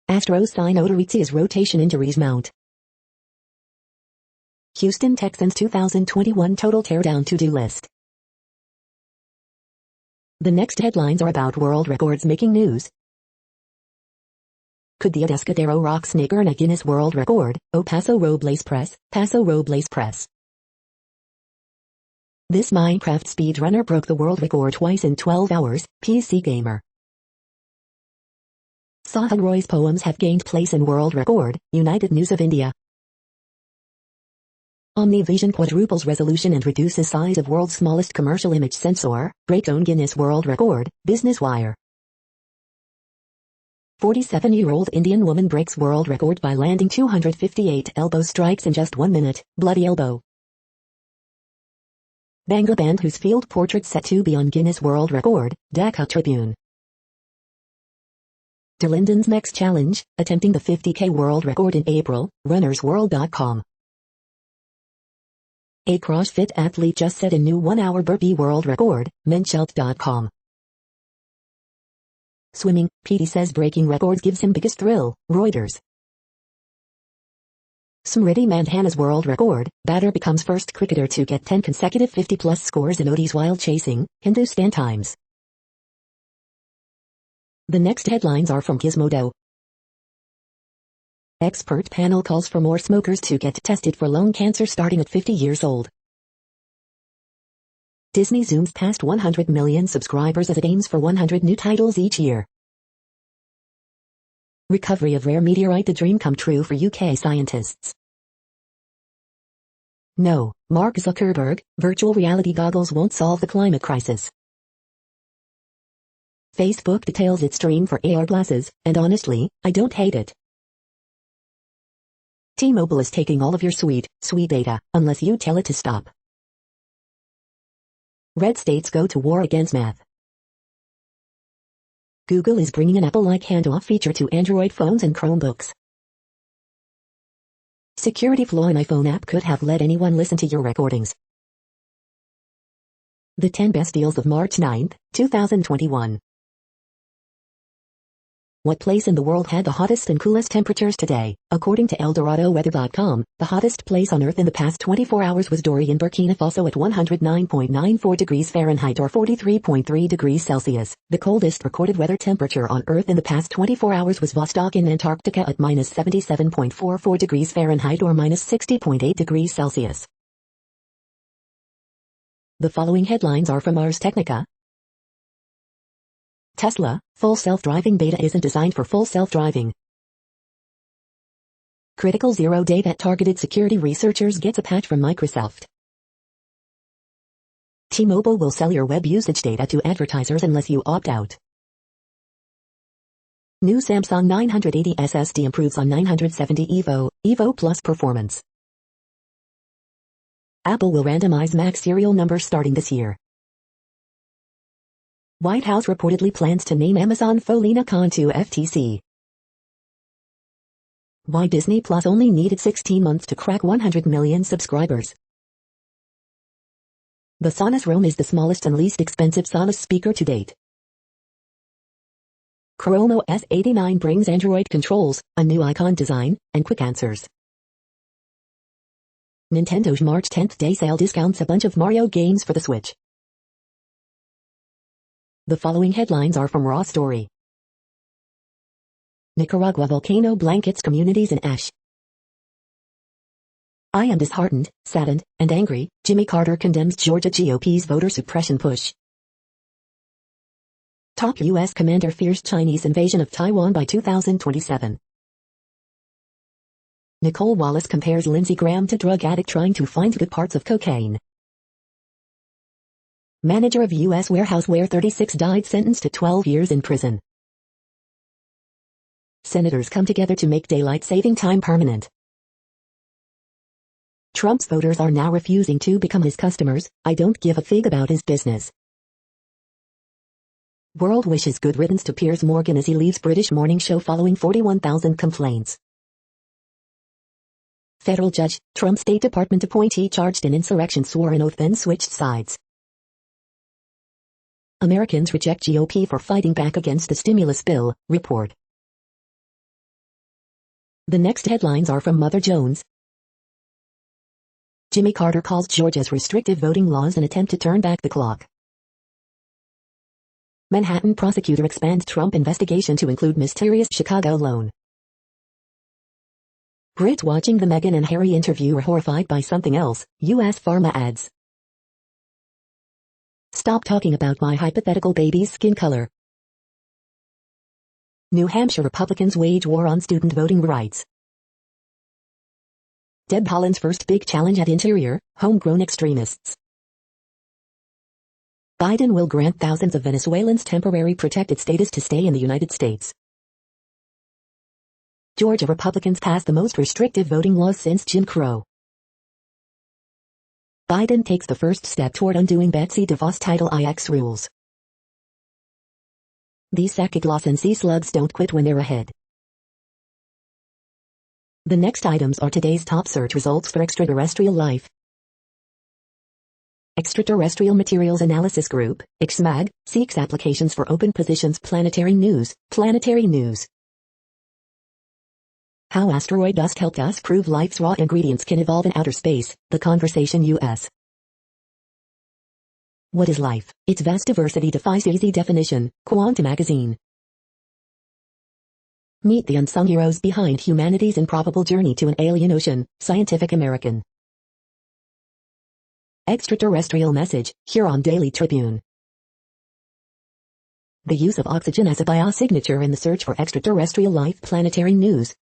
[SPEAKER 1] Astros sign Odorizzi as rotation injuries mount. Houston Texans 2021 total teardown to-do list. The next headlines are about world records making news. Could the Atascadero rock snake earn a Guinness World Record? Oh, Paso Robles Press, Paso Robles Press. This Minecraft speedrunner broke the world record twice in 12 hours, PC Gamer. Sahil Roy's poems have gained place in world record, United News of India. Omnivision quadruples resolution and reduces size of world's smallest commercial image sensor, breaks own Guinness World Record, Business Wire. 47-year-old Indian woman breaks world record by landing 258 elbow strikes in just 1 minute, bloody elbow. Bangla band whose field portrait set to be on Guinness World Record, Dhaka Tribune. DeLinden's next challenge, attempting the 50K world record in April, runnersworld.com. A CrossFit athlete just set a new 1-hour burpee world record, menshelt.com. Swimming, PT says breaking records gives him biggest thrill, Reuters. Smriti Mandhana's world record, batter becomes first cricketer to get 10 consecutive 50-plus scores in ODIs while chasing, Hindustan Times. The next headlines are from Gizmodo. Expert panel calls for more smokers to get tested for lung cancer starting at 50 years old. Disney zooms past 100 million subscribers as it aims for 100 new titles each year. Recovery of rare meteorite, the dream come true for UK scientists. No, Mark Zuckerberg, virtual reality goggles won't solve the climate crisis. Facebook details its dream for AR glasses, and honestly, I don't hate it. T-Mobile is taking all of your sweet data, unless you tell it to stop. Red states go to war against math. Google is bringing an Apple-like handoff feature to Android phones and Chromebooks. Security flaw in iPhone app could have let anyone listen to your recordings. The 10 best deals of March 9, 2021. What place in the world had the hottest and coolest temperatures today? According to ElDoradoWeather.com, the hottest place on Earth in the past 24 hours was Dori in Burkina Faso at 109.94 degrees Fahrenheit or 43.3 degrees Celsius. The coldest recorded weather temperature on Earth in the past 24 hours was Vostok in Antarctica at minus 77.44 degrees Fahrenheit or minus 60.8 degrees Celsius. The following headlines are from Ars Technica. Tesla, full self-driving beta isn't designed for full self-driving. Critical zero-day that targeted security researchers gets a patch from Microsoft. T-Mobile will sell your web usage data to advertisers unless you opt out. New Samsung 980 SSD improves on 970 Evo Plus performance. Apple will randomize Mac serial numbers starting this year. White House reportedly plans to name Amazon Folina Khan to FTC. Why Disney Plus only needed 16 months to crack 100 million subscribers. The Sonos Roam is the smallest and least expensive Sonos speaker to date. Chrome OS 89 brings Android controls, a new icon design, and quick answers. Nintendo's March 10th day sale discounts a bunch of Mario games for the Switch. The following headlines are from Raw Story. Nicaragua volcano blankets communities in ash. I am disheartened, saddened, and angry. Jimmy Carter condemns Georgia GOP's voter suppression push. Top U.S. commander fears Chinese invasion of Taiwan by 2027. Nicole Wallace compares Lindsey Graham to drug addict trying to find good parts of cocaine. Manager of U.S. warehouse where 36 died sentenced to 12 years in prison. Senators come together to make daylight saving time permanent. Trump's voters are now refusing to become his customers. I don't give a fig about his business. World wishes good riddance to Piers Morgan as he leaves British morning show following 41,000 complaints. Federal judge, Trump State Department appointee charged in insurrection swore an oath then switched sides. Americans reject GOP for fighting back against the stimulus bill, report. The next headlines are from Mother Jones. Jimmy Carter calls Georgia's restrictive voting laws an attempt to turn back the clock. Manhattan prosecutor expands Trump investigation to include mysterious Chicago loan. Brits watching the Meghan and Harry interview are horrified by something else, U.S. pharma adds. Stop talking about my hypothetical baby's skin color. New Hampshire Republicans wage war on student voting rights. Deb Haaland's first big challenge at Interior, homegrown extremists. Biden will grant thousands of Venezuelans temporary protected status to stay in the United States. Georgia Republicans pass the most restrictive voting laws since Jim Crow. Biden takes the first step toward undoing Betsy DeVos Title IX rules. These Sacaglass and sea slugs don't quit when they're ahead. The next items are today's top search results for extraterrestrial life. Extraterrestrial Materials Analysis Group, XMAG, seeks applications for open positions. Planetary News. How asteroid dust helped us prove life's raw ingredients can evolve in outer space. The Conversation US. What is life? Its vast diversity defies easy definition. Quanta Magazine. Meet the unsung heroes behind humanity's improbable journey to an alien ocean. Scientific American. Extraterrestrial Message, Huron Daily Tribune. The use of oxygen as a biosignature in the search for extraterrestrial life. Planetary News.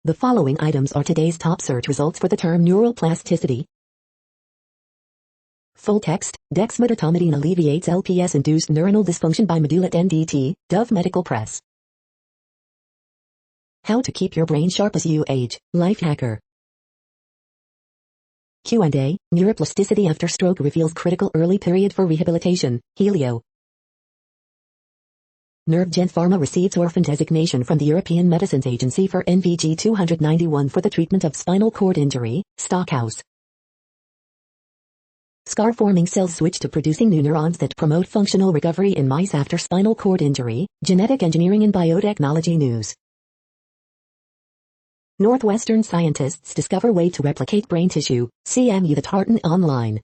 [SPEAKER 1] The following items are today's top search results for the term neuroplasticity. Full text, dexmedetomidine alleviates LPS-induced neuronal dysfunction by medulla NDT, Dove Medical Press. How to keep your brain sharp as you age, Life Hacker. Q&A, neuroplasticity after stroke reveals critical early period for rehabilitation, Helio. NervGen Pharma receives orphan designation from the European Medicines Agency for NVG 291 for the treatment of spinal cord injury, Stockhouse. Scar-forming cells switch to producing new neurons that promote functional recovery in mice after spinal cord injury, Genetic Engineering and Biotechnology News. Northwestern scientists discover way to replicate brain tissue, CMU the Tartan Online.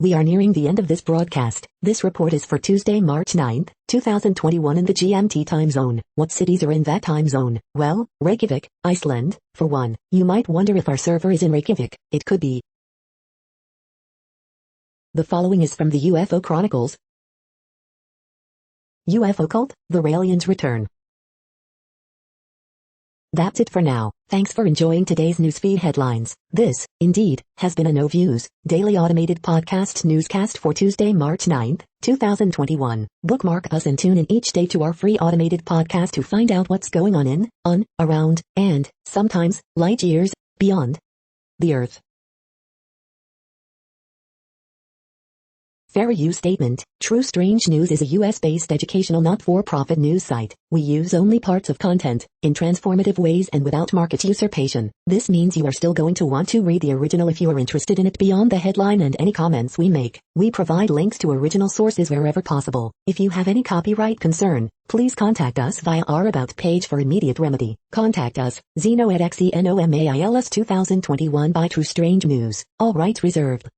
[SPEAKER 1] We are nearing the end of this broadcast. This report is for Tuesday, March 9, 2021 in the GMT time zone. What cities are in that time zone? Well, Reykjavik, Iceland, for one. You might wonder if our server is in Reykjavik. It could be. The following is from the UFO Chronicles. UFO Cult, the Raelians return. That's it for now. Thanks for enjoying today's newsfeed headlines. This, indeed, has been a No Views, daily automated podcast newscast for Tuesday, March 9, 2021. Bookmark us and tune in each day to our free automated podcast to find out what's going on, around, and, sometimes, light years, beyond the Earth. Fair use statement. True Strange News is a US-based educational not-for-profit news site. We use only parts of content, in transformative ways and without market usurpation. This means you are still going to want to read the original if you are interested in it beyond the headline and any comments we make. We provide links to original sources wherever possible. If you have any copyright concern, please contact us via our About page for immediate remedy. Contact us, Zeno at XENOMAILS 2021 by True Strange News. All rights reserved.